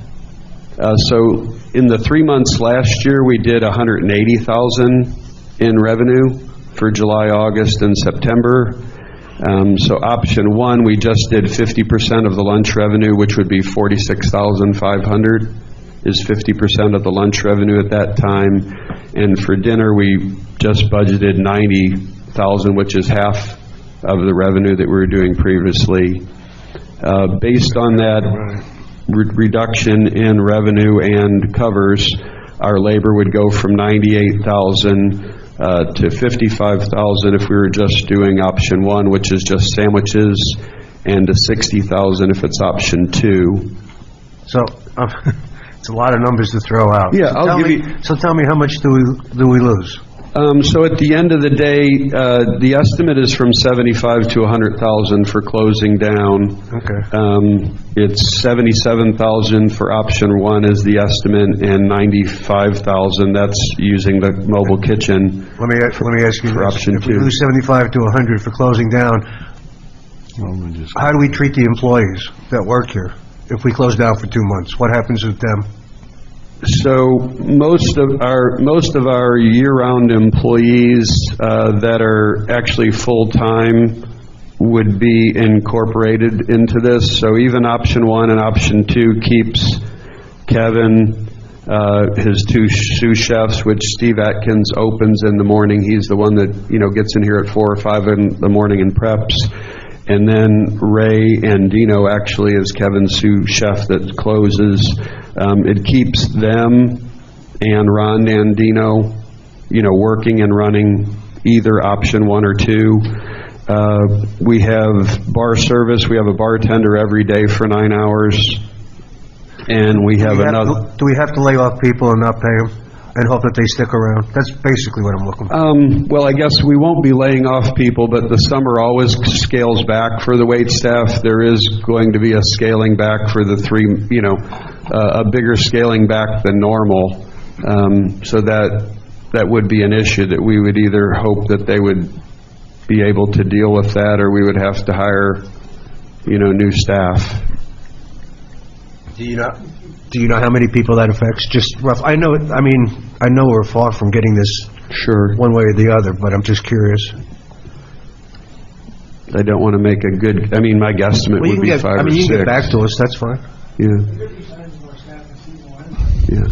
So in the 3 months last year, we did $180,000 in revenue for July, August, and September. So option one, we just did 50% of the lunch revenue, which would be $46,500 is 50% of the lunch revenue at that time. And for dinner, we just budgeted $90,000, which is half of the revenue that we were doing previously. Based on that reduction in revenue and covers, our labor would go from $98,000 to $55,000 if we were just doing option one, which is just sandwiches, and to $60,000 if it's option two. So it's a lot of numbers to throw out. Yeah, So tell me, how much do we lose? So at the end of the day, the estimate is from $75,000 to $100,000 for closing down. Okay. It's $77,000 for option one is the estimate, and $95,000. That's using the mobile kitchen. Let me ask you for this. option If we two. lose 75 to 100 for closing down, how do we treat the employees that work here? If we close down for 2 months, what happens with them? So most of our year-round employees that are actually full-time would be incorporated into this. So even option one and option two keeps Kevin, his two sous chefs, which Steve Atkins opens in the morning. He's the one that gets in here at 4 or 5 in the morning and preps. And then Ray and Dino actually is Kevin's sous chef that closes. It keeps them and Ron and Dino, working and running either option one or two. We have bar service. We have a bartender every day for 9 hours. And we have another... Do we have to lay off people and not pay them and hope that they stick around? That's basically what I'm looking for. Well, I guess we won't be laying off people, but the summer always scales back for the wait staff. There is going to be a scaling back for the three, a bigger scaling back than normal, so that that would be an issue, that we would either hope that they would be able to deal with that, or we would have to hire, new staff. Do you know how many people that affects? Just rough, I know we're far from getting this Sure. one way or the other, but I'm just curious. I don't want to make a good, my guesstimate Well, you would can be get, 5 or 6. you can get back to us, that's fine. Yeah. Yeah.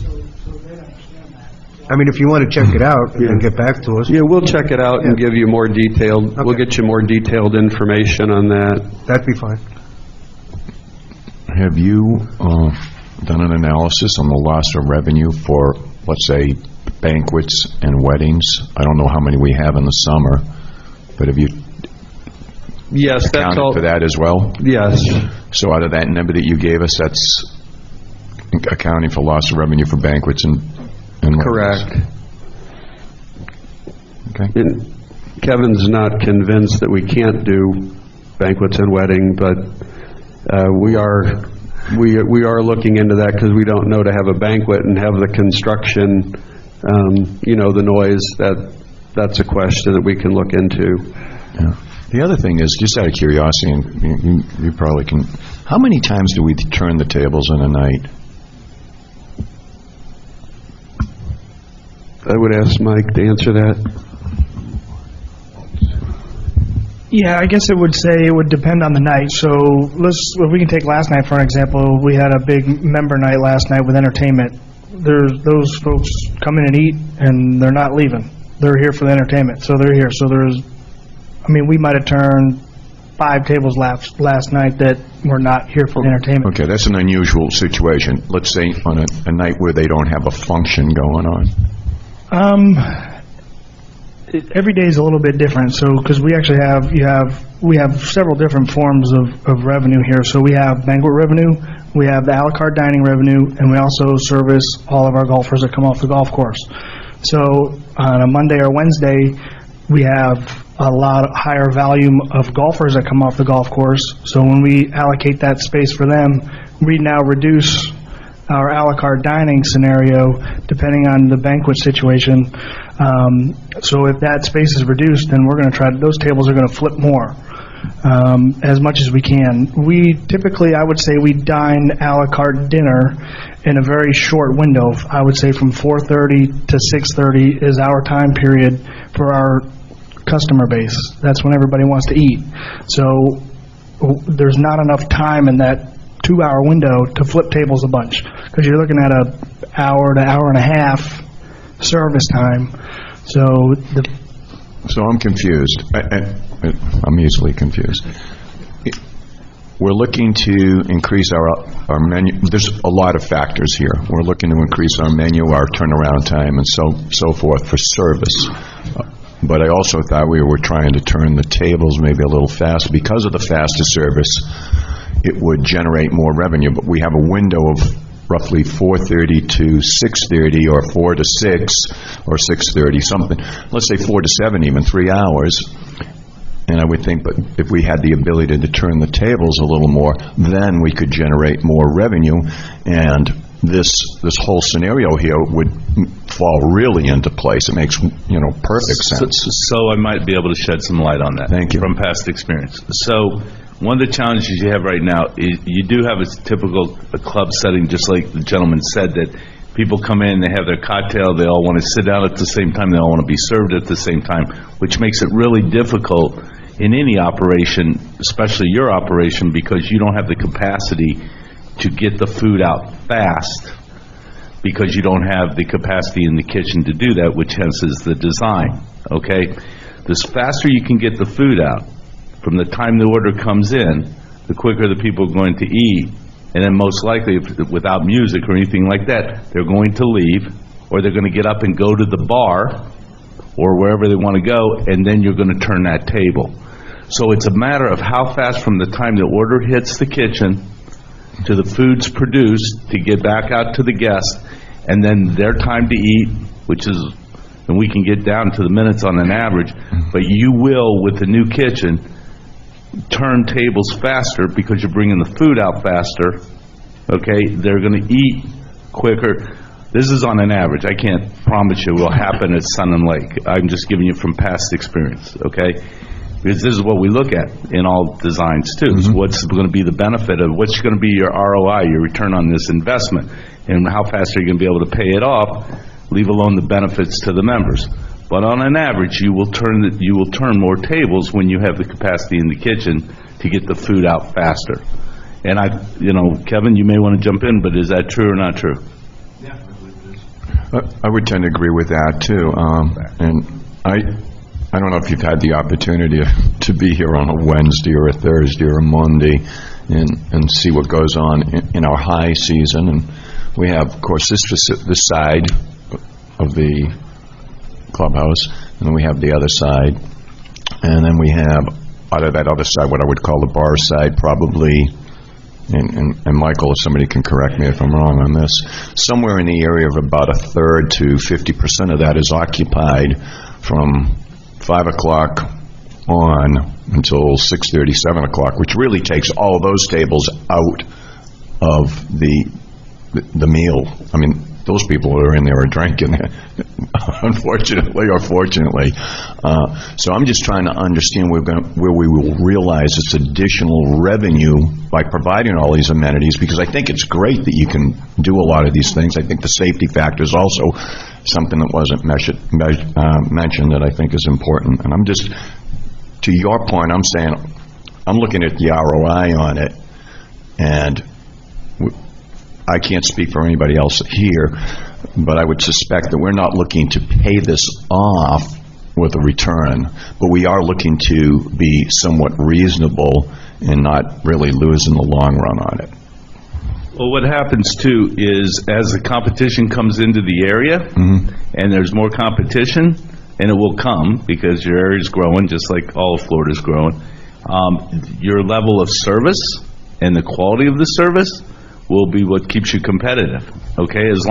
If you want to check it out and get back to us. Yeah, we'll check it out and give you more detailed, we'll Okay. get you more detailed information on that. That'd be fine. Have you done an analysis on the loss of revenue for, let's say, banquets and weddings? I don't know how many we have in the summer, but have you Yes, that's accounted all. for that as well? Yes. So out of that number that you gave us, that's accounting for loss of revenue for banquets and weddings? Correct. Okay. And Kevin's not convinced that we can't do banquets and wedding, but we are looking into that, because we don't know to have a banquet and have the construction, the noise, that's a question that we can look into. Yeah. The other thing is, just out of curiosity, and you probably can, how many times do we turn the tables in a night? I would ask Mike to answer that. Yeah, I guess it would depend on the night. So if we can take last night for an example, we had a big member night last night with entertainment. Those folks come in and eat, and they're not leaving. They're here for the entertainment, so they're here. So we might have turned 5 tables last night that were not here for the entertainment. Okay, that's an unusual situation. Let's say on a night where they don't have a function going on. Every day is a little bit different. So because we actually we have several different forms of revenue here. So we have banquet revenue, we have the a la carte dining revenue, and we also service all of our golfers that come off the golf course. So on a Monday or Wednesday, we have a lot higher volume of golfers that come off the golf course. So when we allocate that space for them, we now reduce our a la carte dining scenario depending on the banquet situation. So if that space is reduced, then we're going to those tables are going to flip more as much as we can. We typically, I would say, we dine a la carte dinner in a very short window. I would say from 4:30 to 6:30 is our time period for our customer base. That's when everybody wants to eat. So there's not enough time in that 2-hour window to flip tables a bunch, because you're looking at an hour to hour and a half service time. So I'm confused. I'm easily confused. We're looking to increase our menu. There's a lot of factors here. We're looking to increase our menu, our turnaround time, and so forth for service. But I also thought we were trying to turn the tables maybe a little fast. Because of the faster service, it would generate more revenue. But we have a window of roughly 4:30 to 6:30, or 4 to 6, or 6:30, something. Let's say 4 to 7, even 3 hours. And I would think, but if we had the ability to turn the tables a little more, then we could generate more revenue, and this whole scenario here would fall really into place. It makes, perfect sense. So I might be able to shed some light on that. Thank you. From past experience. So one of the challenges you have right now is you do have a typical club setting, just like the gentleman said, that people come in, they have their cocktail, they all want to sit down at the same time, they all want to be served at the same time, which makes it really difficult in any operation, especially your operation, because you don't have the capacity to get the food out fast, because you don't have the capacity in the kitchen to do that, which hence is the design, okay? The faster you can get the food out, from the time the order comes in, the quicker the people are going to eat, and then most likely, without music or anything like that, they're going to leave, or they're going to get up and go to the bar, or wherever they want to go, and then you're going to turn that table. So it's a matter of how fast from the time the order hits the kitchen to the food's produced to get back out to the guest, and then their time to eat, which is, and we can get down to the minutes on an average, but you will, with the new kitchen, turn tables faster because you're bringing the food out faster, okay? They're going to eat quicker. This is on an average. I can't promise you it will happen at Sun and Lake. I'm just giving you from past experience, okay? Because this is what we look at in all designs too, is what's going to be the benefit of, what's going to be your ROI, your return on this investment, and how fast are you going to be able to pay it off, leave alone the benefits to the members. But on an average, you will turn more tables when you have the capacity in the kitchen to get the food out faster. And Kevin, you may want to jump in, but is that true or not true? I would tend to agree with that, too. And I don't know if you've had the opportunity to be here on a Wednesday or a Thursday or a Monday and see what goes on in our high season. And we have, of course, this side of the clubhouse, and then we have the other side. And then we have, out of that other side, what I would call the bar side, probably, and Michael, if somebody can correct me if I'm wrong on this, somewhere in the area of about a third to 50% of that is occupied from 5 o'clock on until 6:30, 7 o'clock, which really takes all those tables out of the meal. I mean, those people that are in there are drinking, unfortunately or fortunately. So I'm just trying to understand where we will realize this additional revenue by providing all these amenities, because I think it's great that you can do a lot of these things. I think the safety factor is also something that wasn't mentioned that I think is important. And I'm just, to your point, I'm saying, I'm looking at the ROI on it, and I can't speak for anybody else here, but I would suspect that we're not looking to pay this off with a return, but we are looking to be somewhat reasonable and not really lose in the long run on it. Well, what happens too is as the competition comes into the area and there's more competition, and it will come because your area is growing just like all of Florida is growing, your level of service and the quality of the service will be what keeps you competitive, okay, as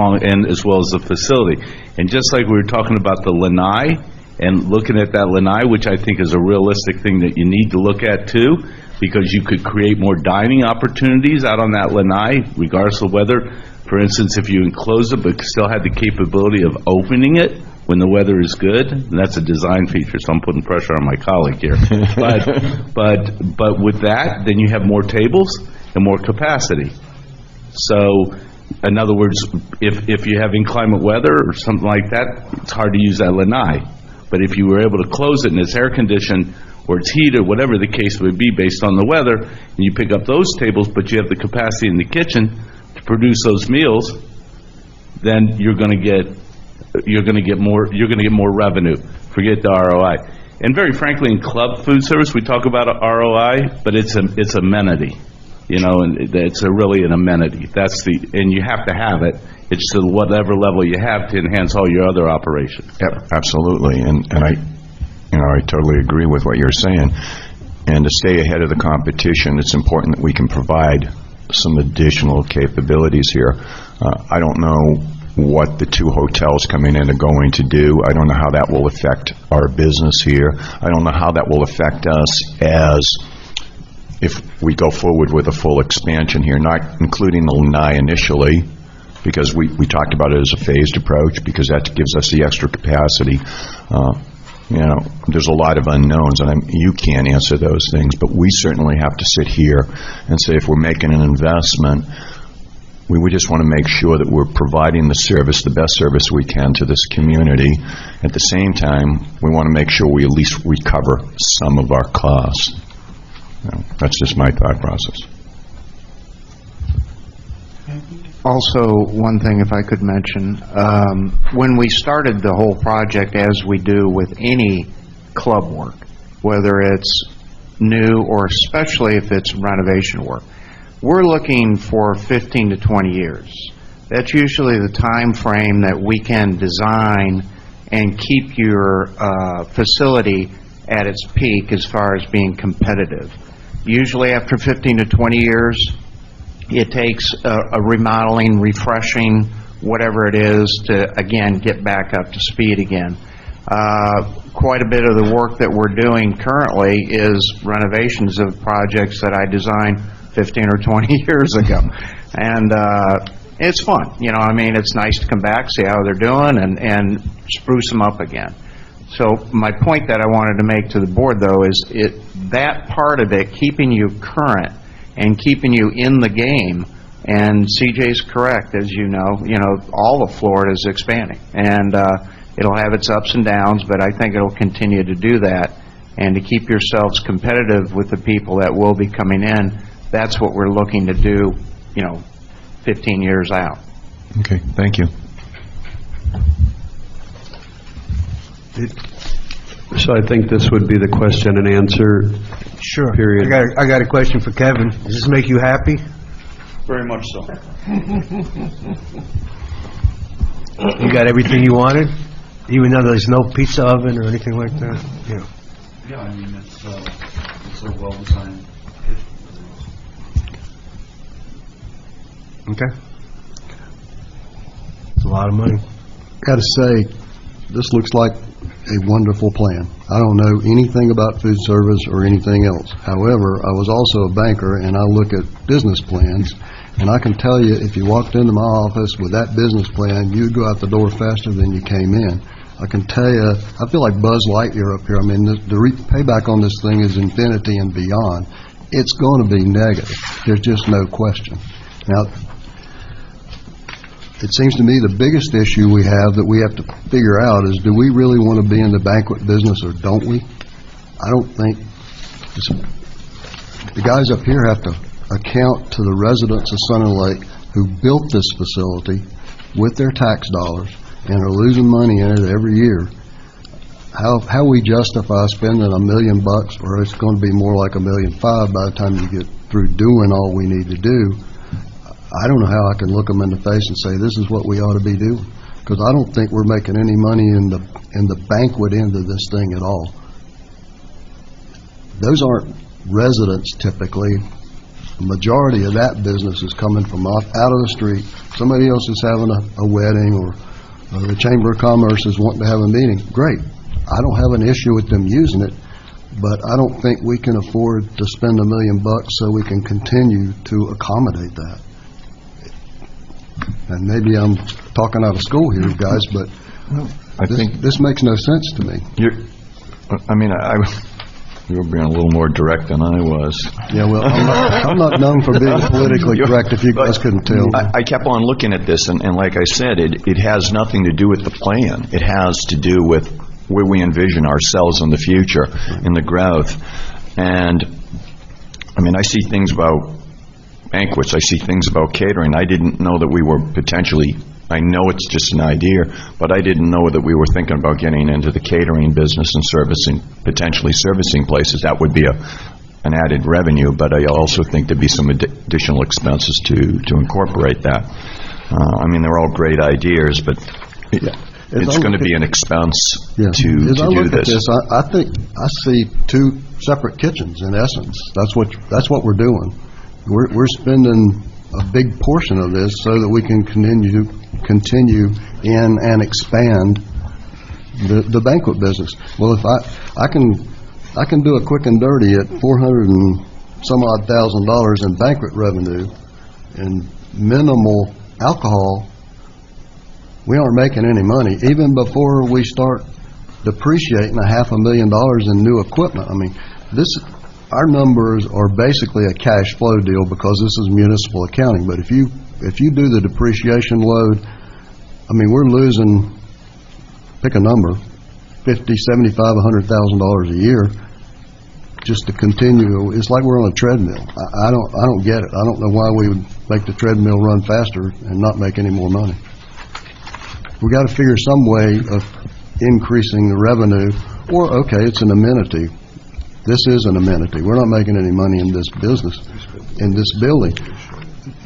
well as the facility. And just like we were talking about the lanai and looking at that lanai, which I think is a realistic thing that you need to look at too, because you could create more dining opportunities out on that lanai, regardless of weather. For instance, if you enclose it but still had the capability of opening it when the weather is good, and that's a design feature, so I'm putting pressure on my colleague here. But with that, then you have more tables and more capacity. So, in other words, if you have inclement weather or something like that, it's hard to use that lanai. But if you were able to close it and it's air conditioned or it's heated, whatever the case would be based on the weather, and you pick up those tables, but you have the capacity in the kitchen to produce those meals, then you're going to get more revenue. Forget the ROI. And very frankly, in club food service, we talk about ROI, but it's amenity. And it's really an amenity. And you have to have it. It's to whatever level you have to enhance all your other operations. Yep, absolutely. And I totally agree with what you're saying. And to stay ahead of the competition, it's important that we can provide some additional capabilities here. I don't know what the two hotels coming in are going to do. I don't know how that will affect our business here. I don't know how that will affect us if we go forward with a full expansion here, not including the lanai initially, because we talked about it as a phased approach, because that gives us the extra capacity. There's a lot of unknowns, and you can't answer those things, but we certainly have to sit here and say if we're making an investment, we would just want to make sure that we're providing the best service we can to this community. At the same time, we want to make sure we at least recover some of our costs. That's just my thought process. Also, one thing if I could mention, when we started the whole project, as we do with any club work, whether it's new or especially if it's renovation work, we're looking for 15 to 20 years. That's usually the time frame that we can design and keep your facility at its peak as far as being competitive. Usually after 15 to 20 years, it takes a remodeling, refreshing, whatever it is, to, again, get back up to speed again. Quite a bit of the work that we're doing currently is renovations of projects that I designed 15 or 20 years ago. And It's fun, I mean, it's nice to come back, see how they're doing, and spruce them up again. So my point that I wanted to make to the board, though, is that part of it, keeping you current and keeping you in the game, and CJ's correct, as you know, all of Florida is expanding, and it'll have its ups and downs, but I think it'll continue to do that, and to keep yourselves competitive with the people that will be coming in, that's what we're looking to do, 15 years out. Okay, thank you. So I think this would be the question and answer Sure. period. I got a question for Kevin. Does this make you happy? Very much so. You got everything you wanted? Even though there's no pizza oven or anything like that? Yeah. Yeah, I mean, it's a well-designed. Okay. It's a lot of money. Got to say, this looks like a wonderful plan. I don't know anything about food service or anything else. However, I was also a banker, and I look at business plans, and I can tell you, if you walked into my office with that business plan, you'd go out the door faster than you came in. I can tell you, I feel like Buzz Lightyear up here. I mean, the payback on this thing is infinity and beyond. It's going to be negative. There's just no question. Now, it seems to me the biggest issue we have that we have to figure out is, do we really want to be in the banquet business or don't we? I don't think the guys up here have to account to the residents of Sun and Lake who built this facility with their tax dollars and are losing money in it every year. How we justify spending $1 million, or it's going to be more like $1.5 million by the time you get through doing all we need to do. I don't know how I can look them in the face and say this is what we ought to be doing, because I don't think we're making any money in the banquet end of this thing at all. Those aren't residents typically. The majority of that business is coming from out of the street. Somebody else is having a wedding, or the Chamber of Commerce is wanting to have a meeting. Great. I don't have an issue with them using it, but I don't think we can afford to spend $1 million so we can continue to accommodate that. And maybe I'm talking out of school here, guys, but I think this makes no sense to me. you were being a little more direct than I was. Yeah, well, I'm not known for being politically correct, if you guys couldn't tell. I kept on looking at this, and like I said, it has nothing to do with the plan. It has to do with where we envision ourselves in the future, in the growth. And, I mean, I see things about banquets, I see things about catering. I didn't know that we were potentially, I know it's just an idea, but I didn't know that we were thinking about getting into the catering business and potentially servicing places. That would be an added revenue, but I also think there'd be some additional expenses to incorporate that. I mean, they're all great ideas, but it's going to be an expense to do this. I think I see two separate kitchens, in essence. That's what we're doing. We're spending a big portion of this so that we can continue in and expand the banquet business. Well, if I can do a quick and dirty at $400,000 and some odd in banquet revenue and minimal alcohol, we aren't making any money even before we start depreciating $500,000 in new equipment. I mean, our numbers are basically a cash flow deal because this is municipal accounting. But if you do the depreciation load, I mean, we're losing, pick a number, $50,000, $75,000, $100,000 a year just to continue. It's like we're on a treadmill. I don't get it. I don't know why we would make the treadmill run faster and not make any more money. We got to figure some way of increasing the revenue, or okay, it's an amenity. This is an amenity. We're not making any money in this business, in this building.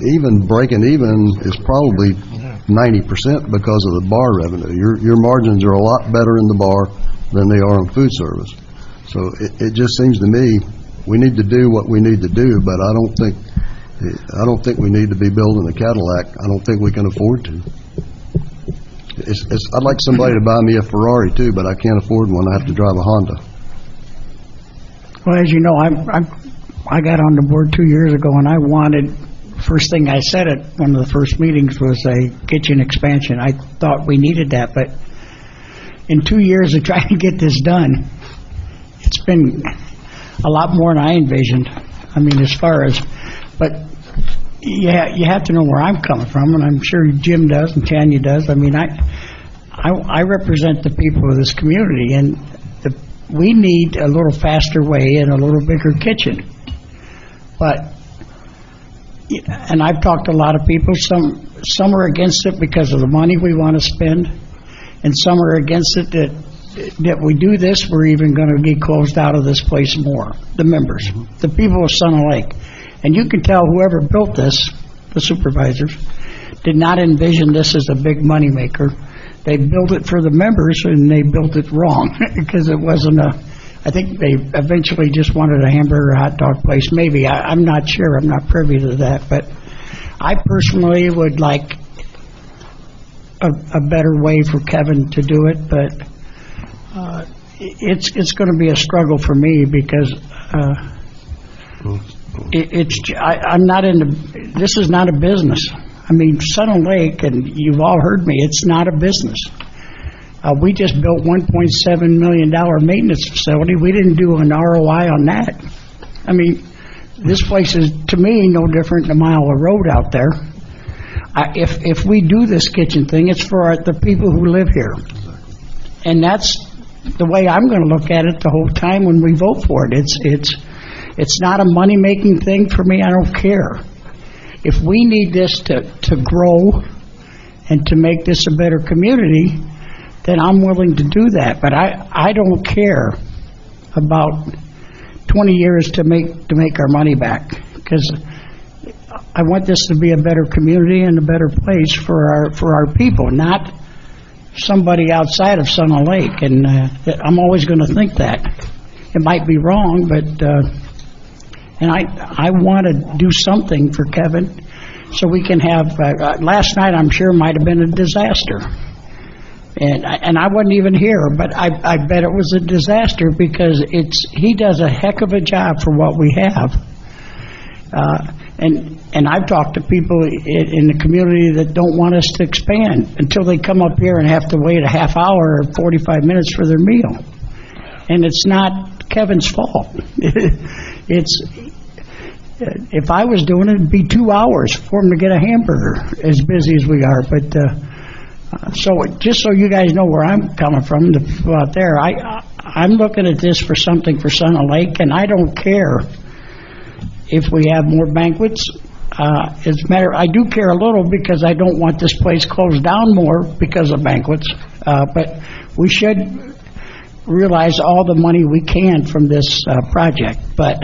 Even breaking even is probably 90% because of the bar revenue. Your margins are a lot better in the bar than they are in food service. So it just seems to me we need to do what we need to do, but I don't think we need to be building a Cadillac. I don't think we can afford to. I'd like somebody to buy me a Ferrari too, but I can't afford one. I have to drive a Honda. Well, as you know, I got on the board 2 years ago, and I wanted first thing I said at one of the first meetings was a kitchen expansion. I thought we needed that, but in 2 years of trying to get this done, it's been a lot more than I envisioned. I mean, as far as, but you have to know where I'm coming from, and I'm sure Jim does and Tanya does. I mean, I represent the people of this community, and we need a little faster way and a little bigger kitchen. But, and I've talked to a lot of people, some are against it because of the money we want to spend, and some are against it that we do this, we're even going to get closed out of this place more, the members, the people of Sun Lake. And you can tell whoever built this, the supervisors, did not envision this as a big moneymaker. They built it for the members, and they built it wrong, because it wasn't I think they eventually just wanted a hamburger hot dog place, maybe. I'm not sure, I'm not privy to that, but I personally would like a better way for Kevin to do it, but it's going to be a struggle for me, because I'm not into, this is not a business. I mean, Sun Lake, and you've all heard me, it's not a business. We just built $1.7 million maintenance facility. We didn't do an ROI on that. I mean, this place is, to me, no different than a mile of road out there. If we do this kitchen thing, it's for the people who live here. And that's the way I'm going to look at it the whole time when we vote for it. It's not a money-making thing for me. I don't care. If we need this to grow and to make this a better community, then I'm willing to do that. But I don't care about 20 years to make our money back, because I want this to be a better community and a better place for our people, not somebody outside of Sun Lake. And I'm always going to think that. It might be wrong, but and I want to do something for Kevin, so we can have. Last night, I'm sure, might have been a disaster. And I wasn't even here, but I bet it was a disaster, because he does a heck of a job for what we have. And I've talked to people in the community that don't want us to expand until they come up here and have to wait a half hour or 45 minutes for their meal. And it's not Kevin's fault. If I was doing it, it'd be 2 hours for him to get a hamburger, as busy as we are. But so just so you guys know where I'm coming from, the people out there, I'm looking at this for something for Sun Lake, and I don't care if we have more banquets. As a matter, I do care a little, because I don't want this place closed down more because of banquets. But we should realize all the money we can from this project. But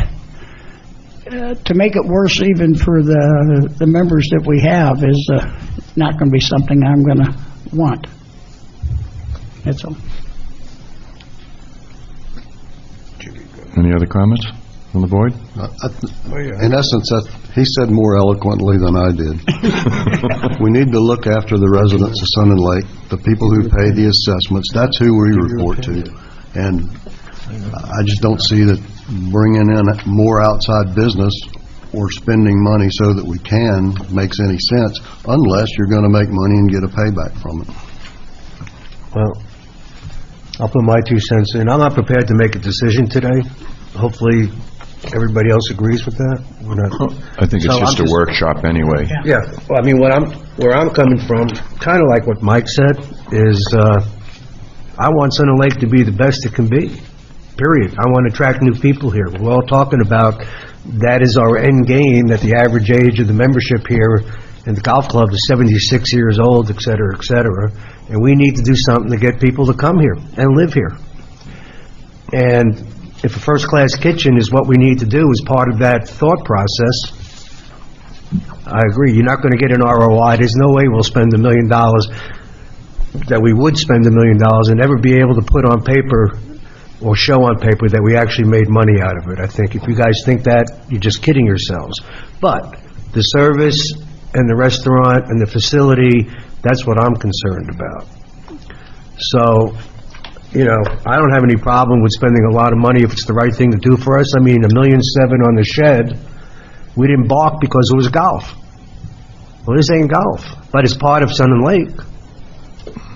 to make it worse even for the members that we have is not going to be something I'm going to want. That's all. Any other comments from the board? In essence, he said more eloquently than I did. We need to look after the residents of Sun Lake, the people who pay the assessments. That's who we report to. And I just don't see that bringing in more outside business or spending money so that we can makes any sense, unless you're going to make money and get a payback from it. Well, I'll put my 2 cents in. I'm not prepared to make a decision today. Hopefully, everybody else agrees with that. We're not. I think it's So just I'm a workshop anyway. Yeah, well, I mean, where I'm coming from, kind of like what Mike said, is I want Sun Lake to be the best it can be, period. I want to attract new people here. We're all talking about that is our end game, that the average age of the membership here in the golf club is 76 years old, et cetera, and we need to do something to get people to come here and live here. And if a first-class kitchen is what we need to do as part of that thought process, I agree. You're not going to get an ROI. There's no way we'll spend $1 million, that we would spend $1 million and never be able to put on paper or show on paper that we actually made money out of it. I think if you guys think that, you're just kidding yourselves. But the service and the restaurant and the facility, that's what I'm concerned about. So, you know, I don't have any problem with spending a lot of money if it's the right thing to do for us. I mean, $1.7 million on the shed, we didn't balk because it was golf. Well, this ain't golf, but it's part of Sun and Lake.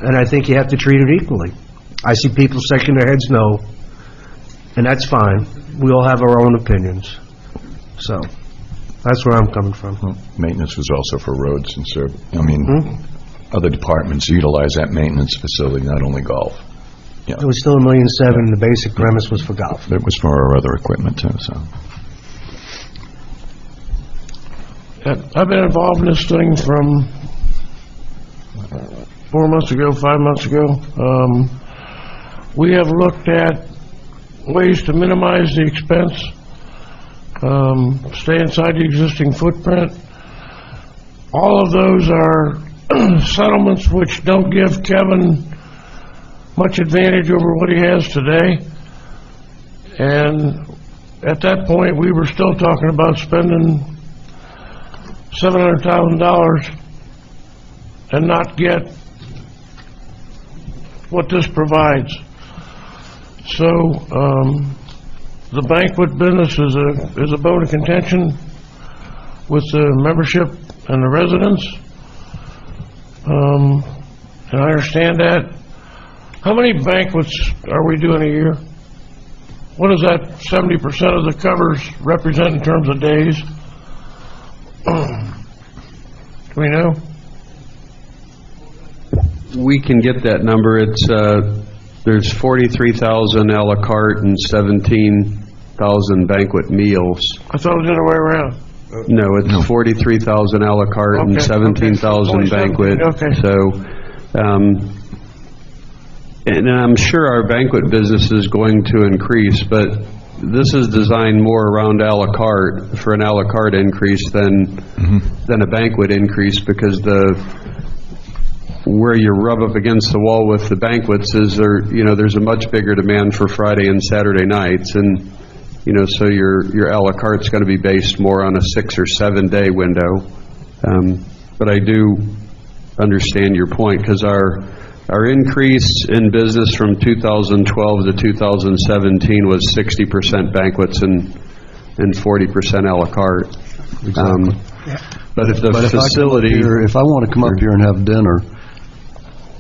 And I think you have to treat it equally. I see people shaking their heads no, and that's fine. We all have our own opinions. So, that's where I'm coming from. Maintenance was also for roads and other departments utilize that maintenance facility, not only golf. It was still $1.7 million. The basic premise was for golf. It was for our other equipment too, so. I've been involved in this thing from 4 months ago, 5 months ago. We have looked at ways to minimize the expense, stay inside the existing footprint. All of those are settlements which don't give Kevin much advantage over what he has today. And at that point, we were still talking about spending $700,000 and not get what this provides. So the banquet business is a bone of contention with the membership and the residents, and I understand that. How many banquets are we doing a year? What does that 70% of the covers represent in terms of days? Do we know? We can get that number. It's there's 43,000 a la carte and 17,000 banquet meals. I thought it was the other way around. No, it's 43,000 a la carte and 17,000 banquet. Okay. So, and I'm sure our banquet business is going to increase, but this is designed more around a la carte, for an a la carte increase than a banquet increase, because where you rub up against the wall with the banquets is there's a much bigger demand for Friday and Saturday nights, and so your a la carte's going to be based more on a 6 or 7 day window. But I do understand your point, because our increase in business from 2012 to 2017 was 60% banquets and 40% a la carte. Exactly. But if the But facility... if I want to come up here and have dinner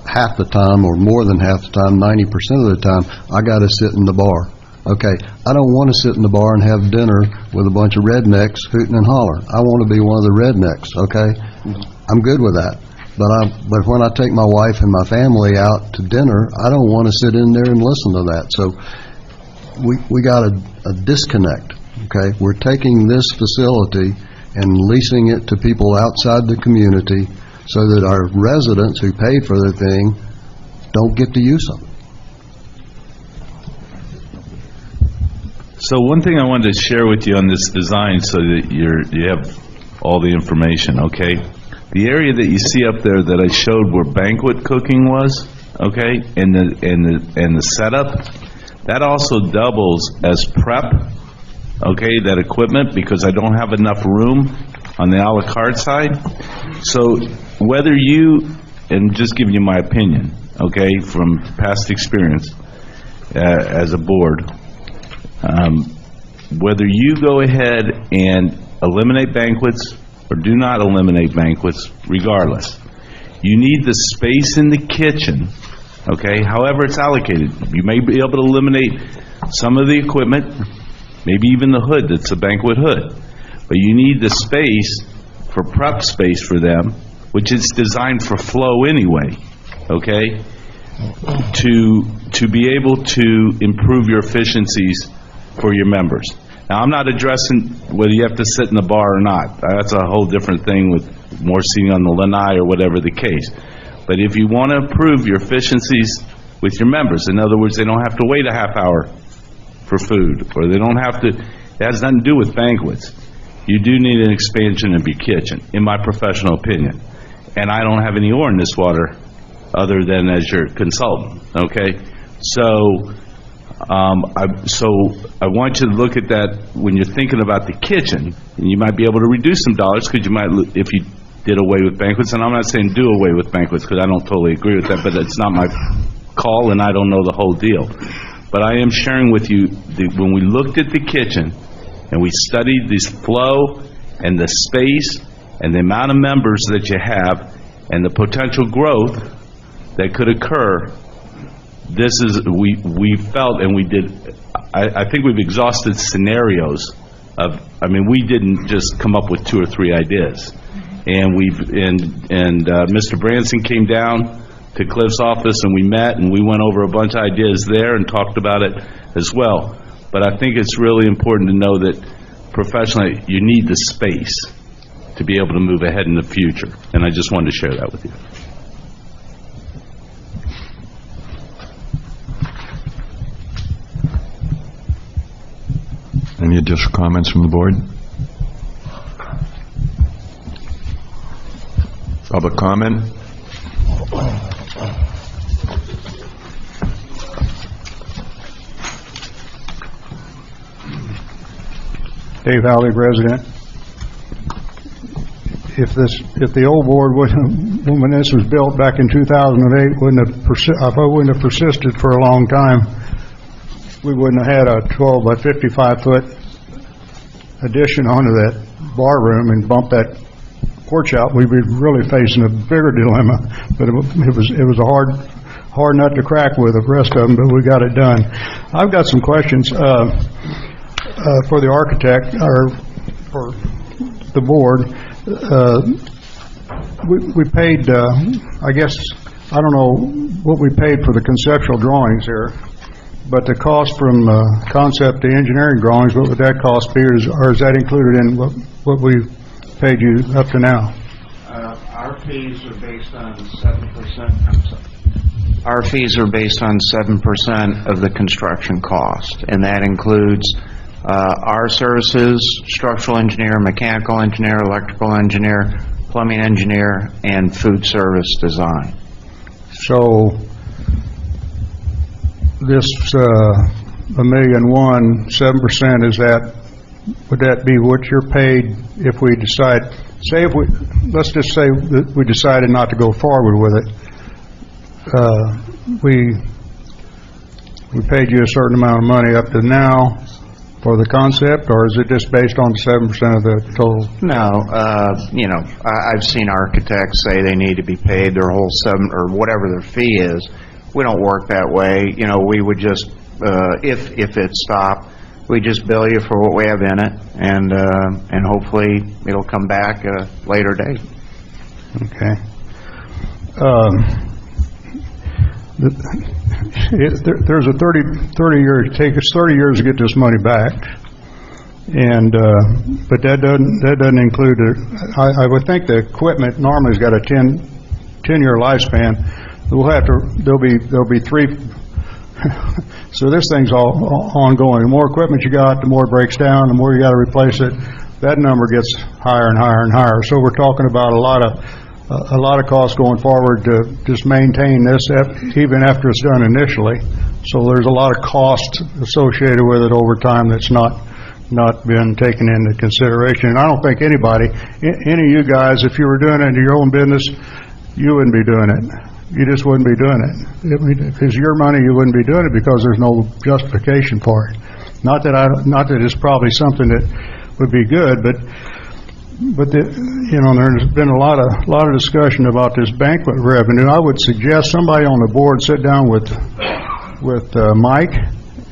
half the time or more than half the time, 90% of the time, I got to sit in the bar. Okay, I don't want to sit in the bar and have dinner with a bunch of rednecks hooting and hollering. I want to be one of the rednecks, okay? I'm good with that. But when I take my wife and my family out to dinner, I don't want to sit in there and listen to that. So we got a disconnect, okay? We're taking this facility and leasing it to people outside the community so that our residents who paid for the thing don't get the use of it. So one thing I wanted to share with you on this design, so that you have all the information, okay? The area that you see up there that I showed where banquet cooking was, okay, and the setup, that also doubles as prep, okay, that equipment, because I don't have enough room on the a la carte side. So whether and just giving you my opinion, okay, from past experience as a board, whether you go ahead and eliminate banquets or do not eliminate banquets, regardless, you need the space in the kitchen, okay, however it's allocated. You may be able to eliminate some of the equipment, maybe even the hood that's a banquet hood, but you need the space for prep space for them, which is designed for flow anyway, okay, to be able to improve your efficiencies for your members. Now, I'm not addressing whether you have to sit in the bar or not. That's a whole different thing with more seating on the lanai or whatever the case. But if you want to improve your efficiencies with your members, in other words, they don't have to wait a half hour for food, or they don't have to, it has nothing to do with banquets. You do need an expansion of your kitchen, in my professional opinion. And I don't have any oar in this water other than as your consultant, okay? So I want you to look at that when you're thinking about the kitchen, and you might be able to reduce some dollars, because you might, if you did away with banquets, and I'm not saying do away with banquets, because I don't totally agree with that, but it's not my call, and I don't know the whole deal. But I am sharing with you, when we looked at the kitchen, and we studied this flow, and the space, and the amount of members that you have and the potential growth that could occur, this is, we felt, and we did, I think we've exhausted scenarios of, I mean, we didn't just come up with 2 or 3 ideas. And Mr. Branson came down to Cliff's office, and we met, and we went over a bunch of ideas there and talked about it as well. But I think it's really important to know that professionally, you need the space to be able to move ahead in the future. And I just wanted to share that with you. Any additional comments from the board? Public comment? Dave Howley, resident. If the old board wouldn't, when this was built back in 2008, if I wouldn't have persisted for a long time, we wouldn't have had a 12 by 55 foot addition onto that bar room and bumped that porch out. We'd be really facing a bigger dilemma. But it was a hard nut to crack with the rest of them, but we got it done. I've got some questions for the architect or for the board. We paid, I guess, I don't know what we paid for the conceptual drawings here, but the cost from concept to engineering drawings, what would that cost be, or is that included in what we paid you up to now? Our fees are based on 7%. Our fees are based on 7% of the construction cost, and that includes our services, structural engineer, mechanical engineer, electrical engineer, plumbing engineer, and food service design. So this $1,000,001, 7%, would that be what you're paid if we decide, let's just say that we decided not to go forward with it. We paid you a certain amount of money up to now for the concept, or is it just based on 7% of the total? No, I've seen architects say they need to be paid their whole 7 or whatever their fee is. We don't work that way. We would just, if it stopped, we just bill you for what we have in it, and hopefully it'll come back at a later date. Okay. There's a 30-year, take us 30 years to get this money back, and but that doesn't include it. I would think the equipment normally has got a 10-year lifespan. There'll be 3. So this thing's all ongoing. The more equipment you got, the more it breaks down, the more you got to replace it. That number gets higher and higher and higher. So we're talking about a lot of costs going forward to just maintain this, even after it's done initially. So there's a lot of cost associated with it over time that's not been taken into consideration. And I don't think any of you guys, if you were doing it in your own business, you wouldn't be doing it. You just wouldn't be doing it. If it's your money, you wouldn't be doing it because there's no justification for it. Not that it's probably something that would be good, but there's been a lot of discussion about this banquet revenue. I would suggest somebody on the board sit down with Mike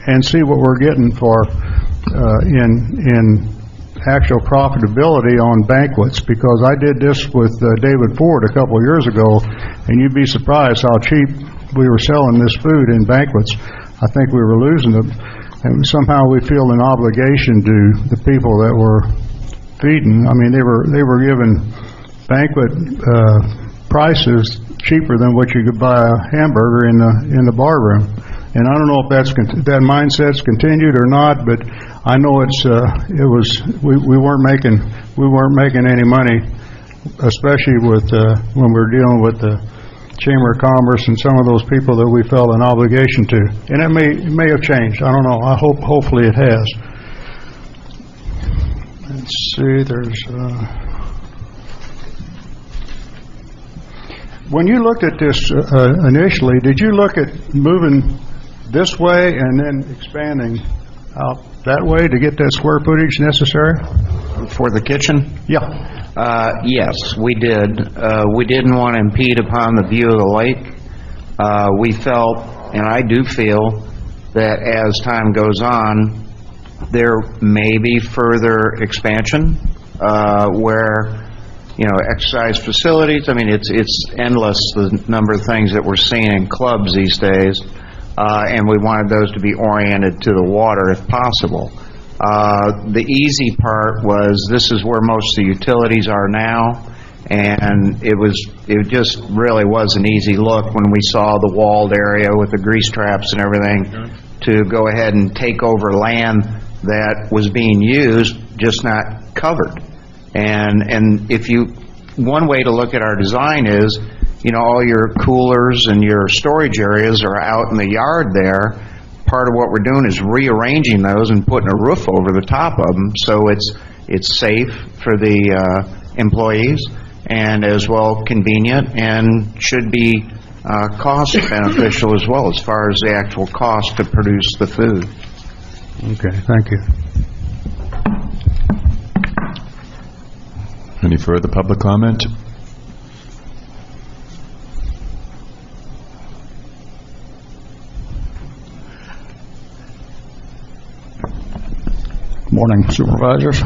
and see what we're getting for in actual profitability on banquets, because I did this with David Ford a couple of years ago, and you'd be surprised how cheap we were selling this food in banquets. I think we were losing them, and somehow we feel an obligation to the people that were feeding. I mean, they were given banquet prices cheaper than what you could buy a hamburger in the bar room. And I don't know if that mindset's continued or not, but I know we weren't making any money, especially with when we were dealing with the Chamber of Commerce and some of those people that we felt an obligation to. And it may have changed. I don't know. Hopefully it has. Let's see. When you looked at this initially, did you look at moving this way and then expanding out that way to get that square footage necessary? For the kitchen? Yeah. Yes, we did. We didn't want to impede upon the view of the lake. We felt, and I do feel, that as time goes on, there may be further expansion where, exercise facilities, I mean, it's endless, the number of things that we're seeing in clubs these days, and we wanted those to be oriented to the water if possible. The easy part was this is where most of the utilities are now, and it just really was an easy look when we saw the walled area with the grease traps and everything to go ahead and take over land that was being used, just not covered. And one way to look at our design is, all your coolers and your storage areas are out in the yard there. Part of what we're doing is rearranging those and putting a roof over the top of them, so it's safe for the employees and as well convenient, and should be cost beneficial as well as far as the actual cost to produce the food. Okay, thank you. Any further public comment? Morning, Supervisors.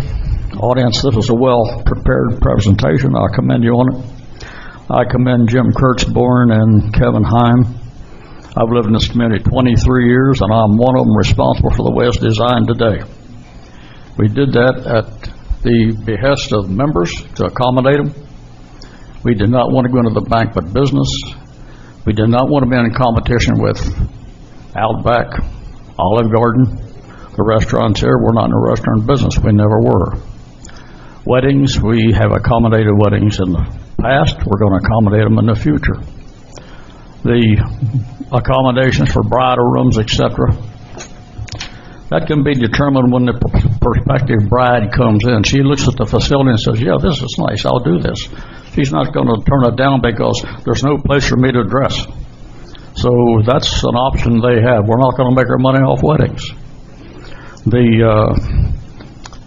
Audience, this is a well-prepared presentation. I commend you on it. I commend Jim Kurtzborn and Kevin Heim. I've lived in this community 23 years, and I'm one of them responsible for the way it's designed today. We did that at the behest of members to accommodate them. We did not want to go into the banquet business. We did not want to be in competition with Outback, Olive Garden, the restaurants here. We're not in the restaurant business. We never were. Weddings, we have accommodated weddings in the past. We're going to accommodate them in the future. The accommodations for bridal rooms, etc., that can be determined when the prospective bride comes in. She looks at the facility and says, yeah, this is nice, I'll do this. She's not going to turn it down because there's no place for me to dress. So that's an option they have. We're not going to make our money off weddings. The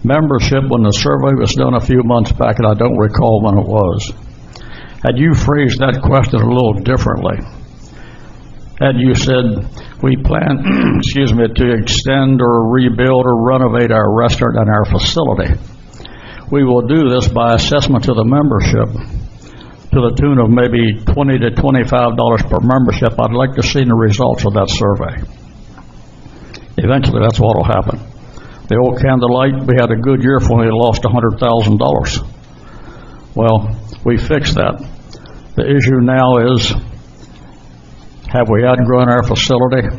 membership, when the survey was done a few months back, and I don't recall when it was, had you phrased that question a little differently, had you said, we plan, to extend or rebuild or renovate our restaurant and our facility. We will do this by assessment to the membership to the tune of maybe $20 to $25 per membership. I'd like to see the results of that survey. Eventually, that's what will happen. The old Candlelight, we had a good year for when we lost $100,000. Well, we fixed that. The issue now is, have we outgrown our facility?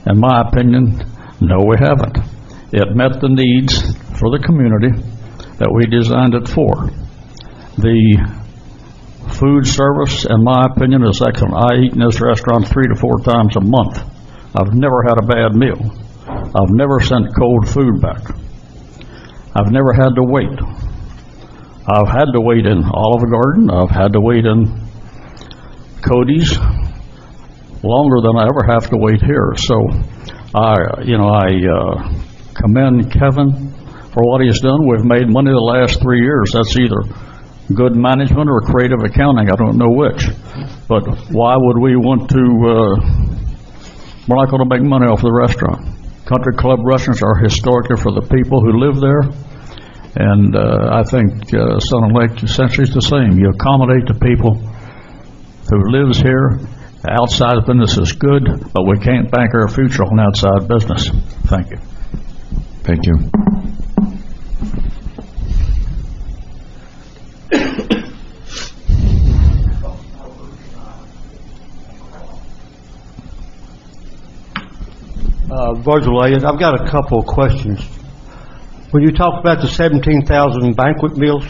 In my opinion, no, we haven't. It met the needs for the community that we designed it for. The food service, in my opinion, is excellent. I eat in this restaurant 3 to 4 times a month. I've never had a bad meal. I've never sent cold food back. I've never had to wait. I've had to wait in Olive Garden. I've had to wait in Cody's longer than I ever have to wait here. So I commend Kevin for what he's done. We've made money the last 3 years. That's either good management or creative accounting. I don't know which. But why would we want to, we're not going to make money off the restaurant. Country club restaurants are historically for the people who live there. And I think Sun and Lake essentially is the same. You accommodate the people who lives here. Outside business is good, but we can't bank our future on outside business. Thank you. Thank you. Virgil Elliott, I've got a couple of questions. When you talk about the 17,000 banquet meals,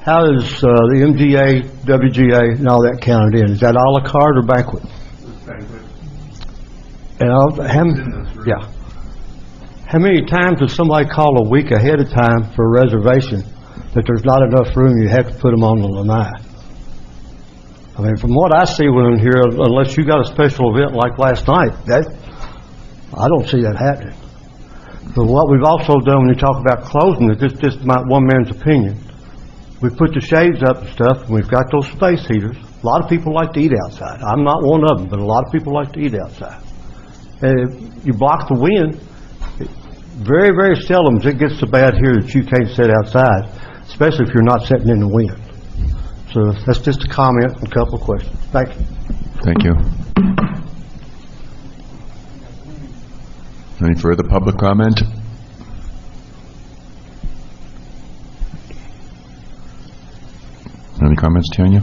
how is the MGA, WGA, and all that counted in? Is that a la carte or banquet? Banquet. And how many times does somebody call a week ahead of time for a reservation that there's not enough room, you have to put them on the lanai? I mean, from what I see when I'm here, unless you got a special event like last night, I don't see that happening. But what we've also done when you talk about closing, it's just not one man's opinion. We put the shades up and stuff, and we've got those space heaters. A lot of people like to eat outside. I'm not one of them, but a lot of people like to eat outside. And if you block the wind, very, very seldom it gets so bad here that you can't sit outside, especially if you're not sitting in the wind. So that's just a comment and a couple of questions. Thank you. Thank you. Any further public comment? Any comments, Tanya?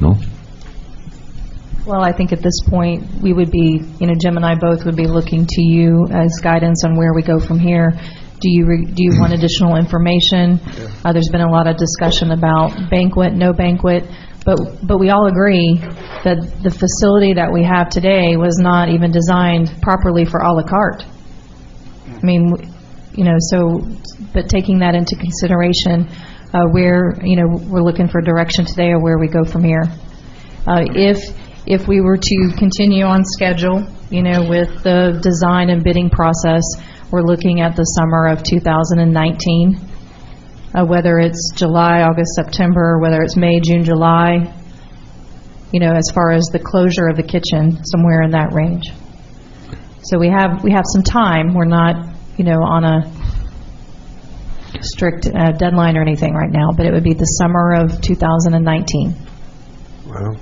No? Well, I think at this point, we would be, Jim and I both would be looking to you as guidance on where we go from here. Do you want additional information? There's been a lot of discussion about banquet, no banquet, but we all agree that the facility that we have today was not even designed properly for a la carte. I mean, but taking that into consideration, we're looking for direction today or where we go from here. If we were to continue on schedule, with the design and bidding process, we're looking at the summer of 2019, whether it's July, August, September, whether it's May, June, July, as far as the closure of the kitchen, somewhere in that range. So we have some time. We're not, on a strict deadline or anything right now, but it would be the summer of 2019. Well,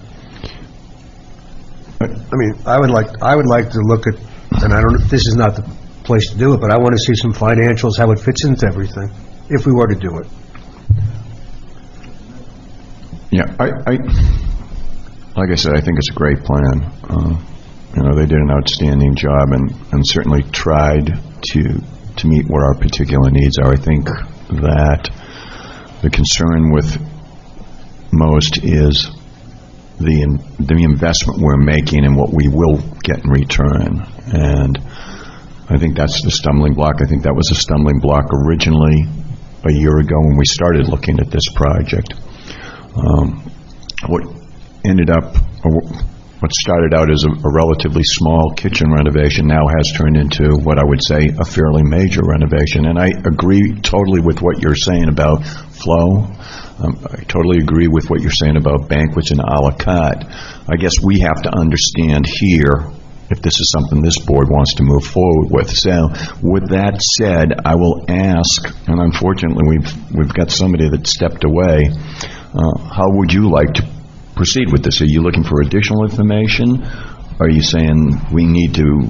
I mean, I would like to look at, and I don't know, this is not the place to do it, but I want to see some financials, how it fits into everything, if we were to do it. Yeah, like I said, I think it's a great plan. They did an outstanding job and certainly tried to meet what our particular needs are. I think that the concern with most is the investment we're making and what we will get in return. And I think that's the stumbling block. I think that was a stumbling block originally a year ago when we started looking at this project. What started out as a relatively small kitchen renovation now has turned into what I would say a fairly major renovation. And I agree totally with what you're saying about flow. I totally agree with what you're saying about banquets and a la carte. I guess we have to understand here if this is something this board wants to move forward with. So with that said, I will ask, and unfortunately we've got somebody that stepped away, how would you like to proceed with this? Are you looking for additional information? Are you saying we need to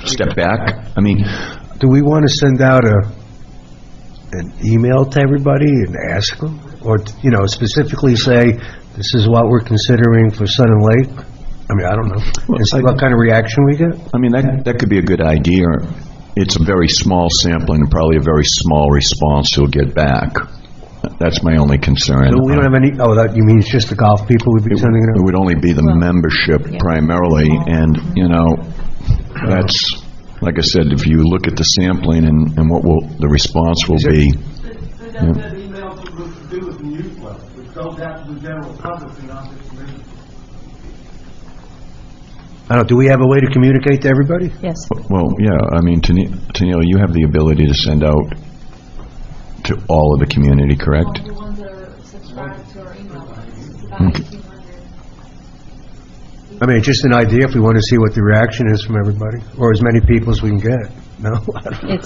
step back? I mean, do we want to send out an email to everybody and ask them? Or, specifically say, this is what we're considering for Sun and Lake? I mean, I don't know. And see what kind of reaction we get? I mean, that could be a good idea. It's a very small sampling and probably a very small response you'll get back. That's my only concern. So we don't have any, you mean it's just the golf people we'd be sending it out? It would only be the membership primarily, and, that's, like I said, if you look at the sampling and what the response will be. That email was to do with the newsletter, which goes out to the general public and not the committee. I don't know, do we have a way to communicate to everybody? Yes. Well, yeah, I mean, Tennille, you have the ability to send out to all of the community, correct? All the ones that are subscribed to our email list, about 1,800. I mean, just an idea if we want to see what the reaction is from everybody, or as many people as we can get. No? I don't know.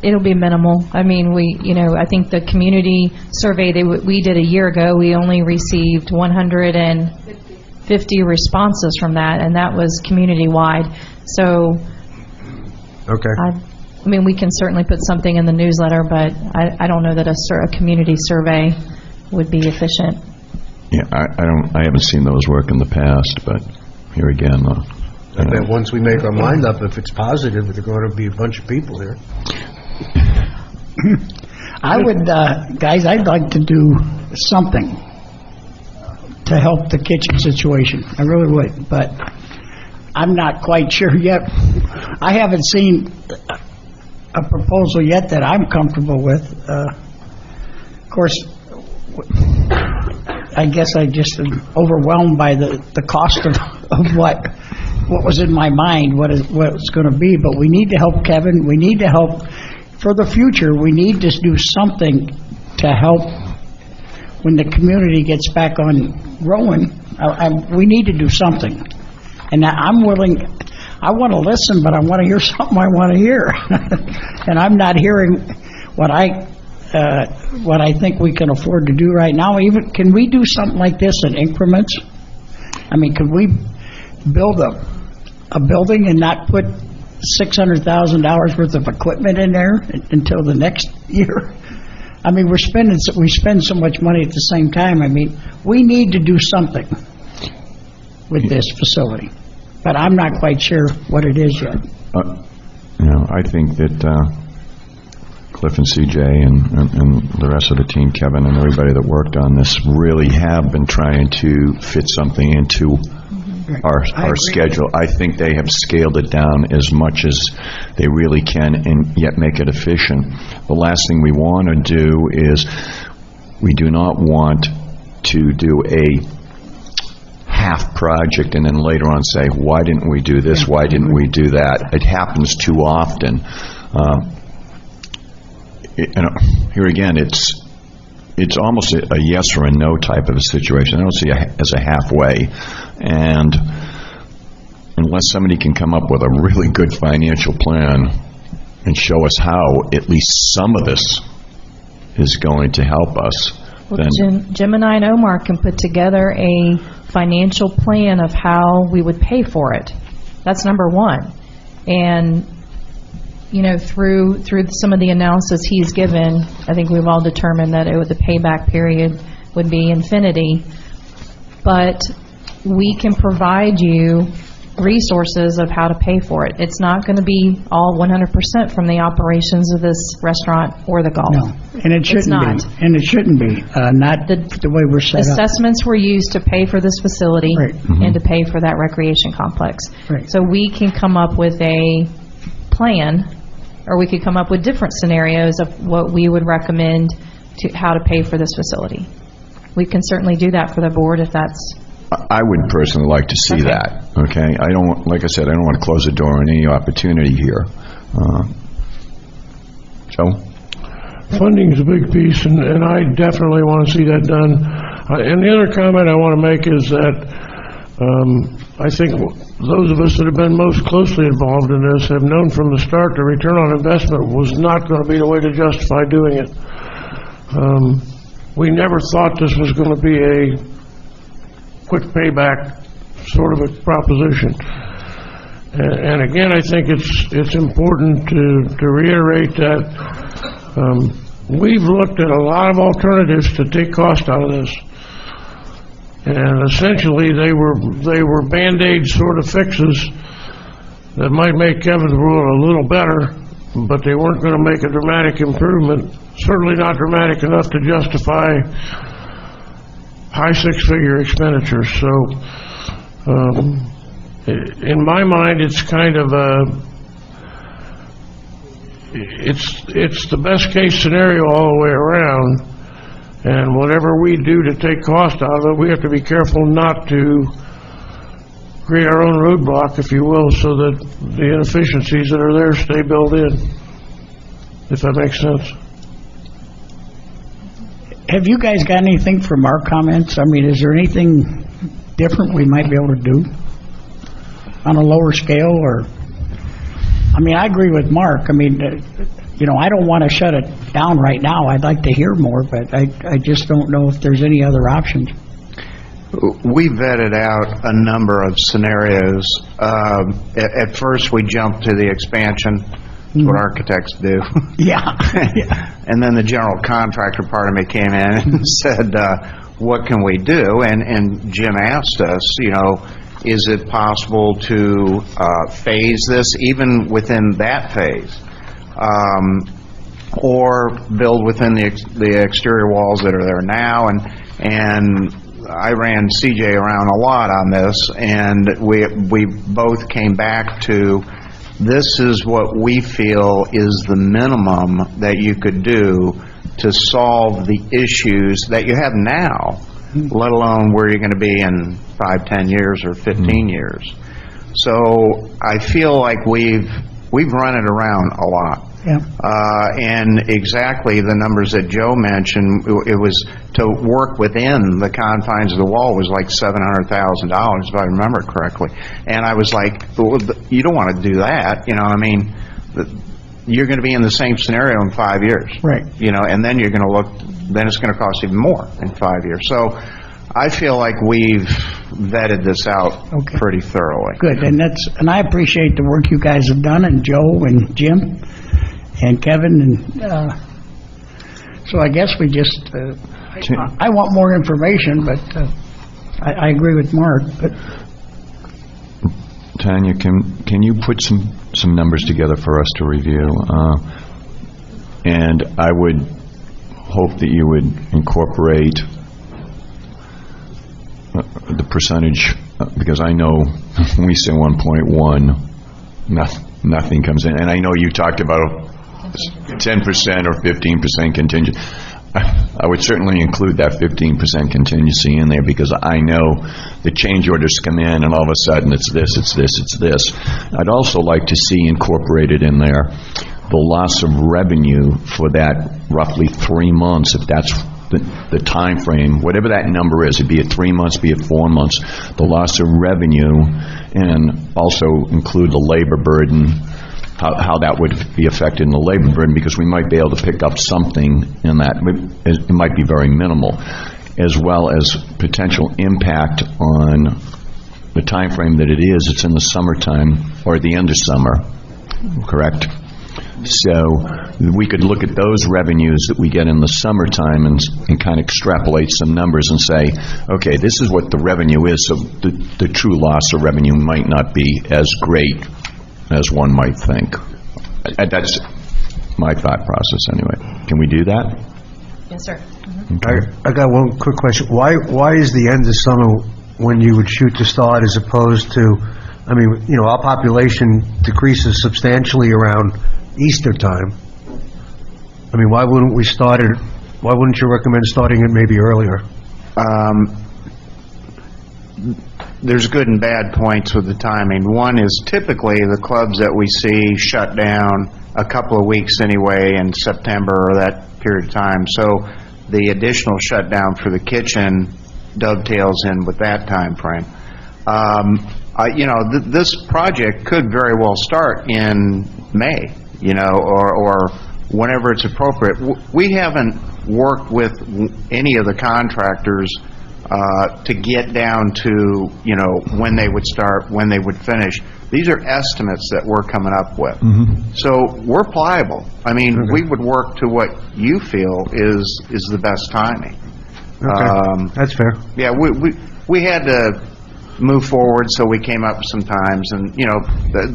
It'll be minimal. I mean, I think the community survey we did a year ago, we only received 150 responses from that, and that was community-wide. So, okay. I mean, we can certainly put something in the newsletter, but I don't know that a community survey would be efficient. Yeah, I haven't seen those work in the past, but here again, I bet once we make our mind up, if it's positive, there's going to be a bunch of people here. I would, guys, I'd like to do something to help the kitchen situation. I really would, but I'm not quite sure yet. I haven't seen a proposal yet that I'm comfortable with. Of course, I guess I just am overwhelmed by the cost of what what was in my mind, what it's going to be, but we need to help Kevin. We need to help for the future. We need to do something to help when the community gets back on growing. We need to do something. And I'm willing, I want to listen, but I want to hear something I want to hear. And I'm not hearing what I think we can afford to do right now. Even, can we do something like this in increments? I mean, could we build a building and not put $600,000 worth of equipment in there until the next year? I mean, we spend so much money at the same time. I mean, we need to do something with this facility, but I'm not quite sure what it is yet. I think that Cliff and CJ and the rest of the team, Kevin and everybody that worked on this, really have been trying to fit something into our schedule. I think they have scaled it down as much as they really can and yet make it efficient. The last thing we want to do is, we do not want to do a half project and then later on say, why didn't we do this, why didn't we do that? It happens too often. Here again, it's almost a yes or a no type of a situation. I don't see it as a halfway. And unless somebody can come up with a really good financial plan and show us how at least some of this is going to help us, Well, then Jim and I and Omar can put together a financial plan of how we would pay for it. That's number one. And, you know, through some of the analysis he's given, I think we've all determined that the payback period would be infinity. But we can provide you resources of how to pay for it. It's not going to be all 100% from the operations of this restaurant or the golf. No, and it shouldn't not. be. And it shouldn't be. Not the way we're set up. Assessments were used to pay for this facility Right. and to pay for that recreation complex. Right. So we can come up with a plan, or we could come up with different scenarios of what we would recommend to how to pay for this facility. We can certainly do that for the board if that's... I would personally like to see that, okay? I don't want, like I said, I don't want to close the door on any opportunity here. Joe? Funding's a big piece, and I definitely want to see that done. And the other comment I want to make is that I think those of us that have been most closely involved in this have known from the start the return on investment was not going to be the way to justify doing it. We never thought this was going to be a quick payback sort of a proposition. And again, I think it's important to reiterate that we've looked at a lot of alternatives to take cost out of this. And essentially they were Band-Aid sort of fixes that might make Kevin's rule a little better, but they weren't going to make a dramatic improvement, certainly not dramatic enough to justify high six-figure expenditures. So in my mind, it's kind of it's the best case scenario all the way around, and whatever we do to take cost out of it, we have to be careful not to create our own roadblock, if you will, so that the inefficiencies that are there stay built in, if that makes sense. Have you guys got anything from our comments? I mean, is there anything different we might be able to do on a lower scale? Or, I mean, I agree with Mark. I mean, you know, I don't want to shut it down right now. I'd like to hear more, but I just don't know if there's any other options. We vetted out a number of scenarios. At first, we jumped to the expansion. That's what architects do. Yeah. And then the general contractor part of me came in and said, what can we do? And Jim asked us, you know, is it possible to phase this even within that phase? Or build within the exterior walls that are there now? And I ran CJ around a lot on this, and we both came back to, this is what we feel is the minimum that you could do to solve the issues that you have now, let alone where you're going to be in 5, 10 years or 15 years. So I feel like we've run it around a lot. Yeah. And exactly the numbers that Joe mentioned, it was to work within the confines of the wall was like $700,000, if I remember correctly. And I was like, well, you don't want to do that. I mean, you're going to be in the same scenario in 5 years. Right. And then you're going to look, then it's going to cost even more in 5 years. So I feel like we've vetted this out pretty thoroughly. Good, and I appreciate the work you guys have done, and Joe and Jim and Kevin, and so I guess we just, I want more information, but I agree with Mark, but... Tanya, can you put some numbers together for us to review? And I would hope that you would incorporate the percentage, because I know when we say 1.1, nothing comes in. And I know you talked about 10% or 15% contingent. I would certainly include that 15% contingency in there, because I know the change orders come in and all of a sudden it's this, it's this, it's this. I'd also like to see incorporated in there the loss of revenue for that roughly 3 months, if that's the time frame, whatever that number is, be it 3 months, be it 4 months, the loss of revenue, and also include the labor burden, how that would be affected in the labor burden, because we might be able to pick up something in that. It might be very minimal, as well as potential impact on the time frame that it is. It's in the summertime or the end of summer, correct? So we could look at those revenues that we get in the summertime and kind of extrapolate some numbers and say, okay, this is what the revenue is, so the true loss of revenue might not be as great as one might think. That's my thought process anyway. Can we do that? Yes, sir. I got one quick question. Why is the end of summer when you would shoot to start, as opposed to, I mean, our population decreases substantially around Easter time. I mean, why wouldn't you recommend starting it maybe earlier? There's good and bad points with the timing. One is typically the clubs that we see shut down a couple of weeks anyway in September or that period of time. So the additional shutdown for the kitchen dovetails in with that time frame. This project could very well start in May, or whenever it's appropriate. We haven't worked with any of the contractors to get down to, when they would start, when they would finish. These are estimates that we're coming up with. Mm-hmm. So we're pliable. I mean, we would work to what you feel is the best timing. Okay. That's fair. Yeah, we had to move forward, so we came up with some times, and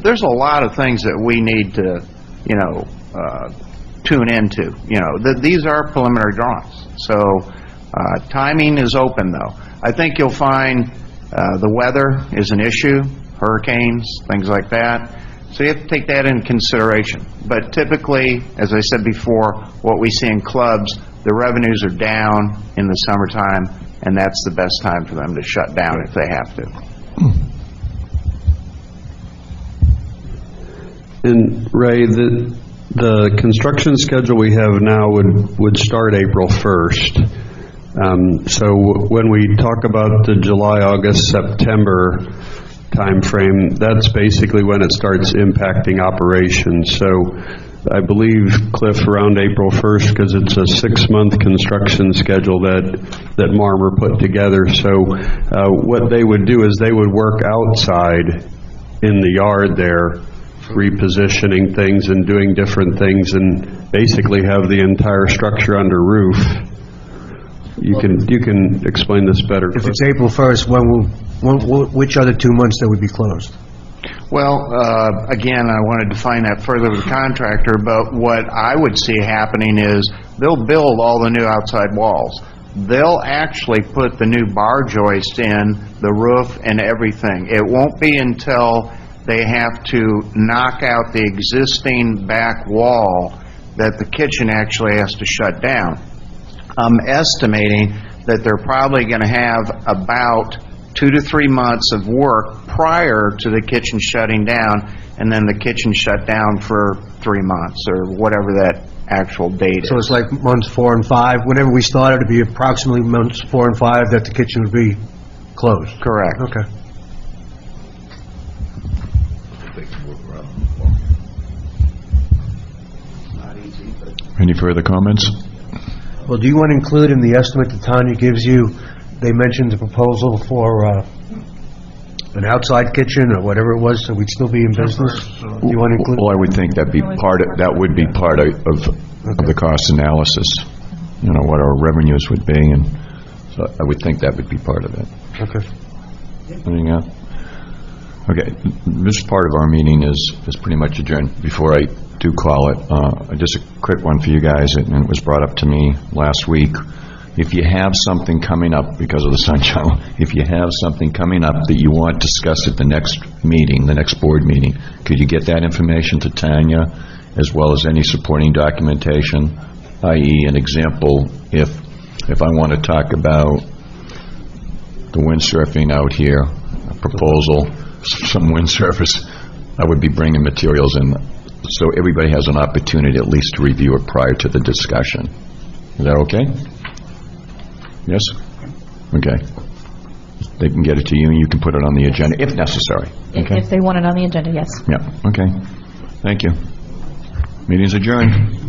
there's a lot of things that we need to tune into. These are preliminary drawings, so timing is open, though. I think you'll find the weather is an issue, hurricanes, things like that, so you have to take that into consideration. But typically, as I said before, what we see in clubs, the revenues are down in the summertime, and that's the best time for them to shut down if they have to. And Ray, the construction schedule we have now would start April 1st. So when we talk about the July, August, September time frame, that's basically when it starts impacting operations. So I believe, Cliff, around April 1st, because it's a 6-month construction schedule that Marmer put together. So what they would do is they would work outside in the yard there, repositioning things and doing different things, and basically have the entire structure under roof. You can explain this better, Cliff. If it's April 1st, which other 2 months that would be closed? Well, again, I want to define that further with the contractor, but what I would see happening is they'll build all the new outside walls. They'll actually put the new bar joist in, the roof, and everything. It won't be until they have to knock out the existing back wall that the kitchen actually has to shut down. I'm estimating that they're probably going to have about 2 to 3 months of work prior to the kitchen shutting down, and then the kitchen shut down for 3 months, or whatever that actual date is. So it's like months 4 and 5, whenever we started, it'd be approximately months 4 and 5 that the kitchen would be closed? Correct. Okay. Any further comments? Well, do you want to include in the estimate that Tanya gives you, they mentioned the proposal for an outside kitchen or whatever it was, so we'd still be in business? Do you want to include? Well, I would think that would be part of the cost analysis, what our revenues would be, and so I would think that would be part of it. Okay. Anything else? Okay, this part of our meeting is pretty much adjourned. Before I do call it, just a quick one for you guys, and it was brought up to me last week. If you have something coming up, because of the sunshine, if you have something coming up that you want discussed at the next meeting, the next board meeting, could you get that information to Tanya, as well as any supporting documentation, i.e. an example, if I want to talk about the windsurfing out here, a proposal, some windsurfers, I would be bringing materials in, so everybody has an opportunity at least to review it prior to the discussion. Is that okay? Yes? Okay. They can get it to you, and you can put it on the agenda, if necessary. Okay? If they want it on the agenda, yes. Yeah, okay. Thank you. Meeting's adjourned.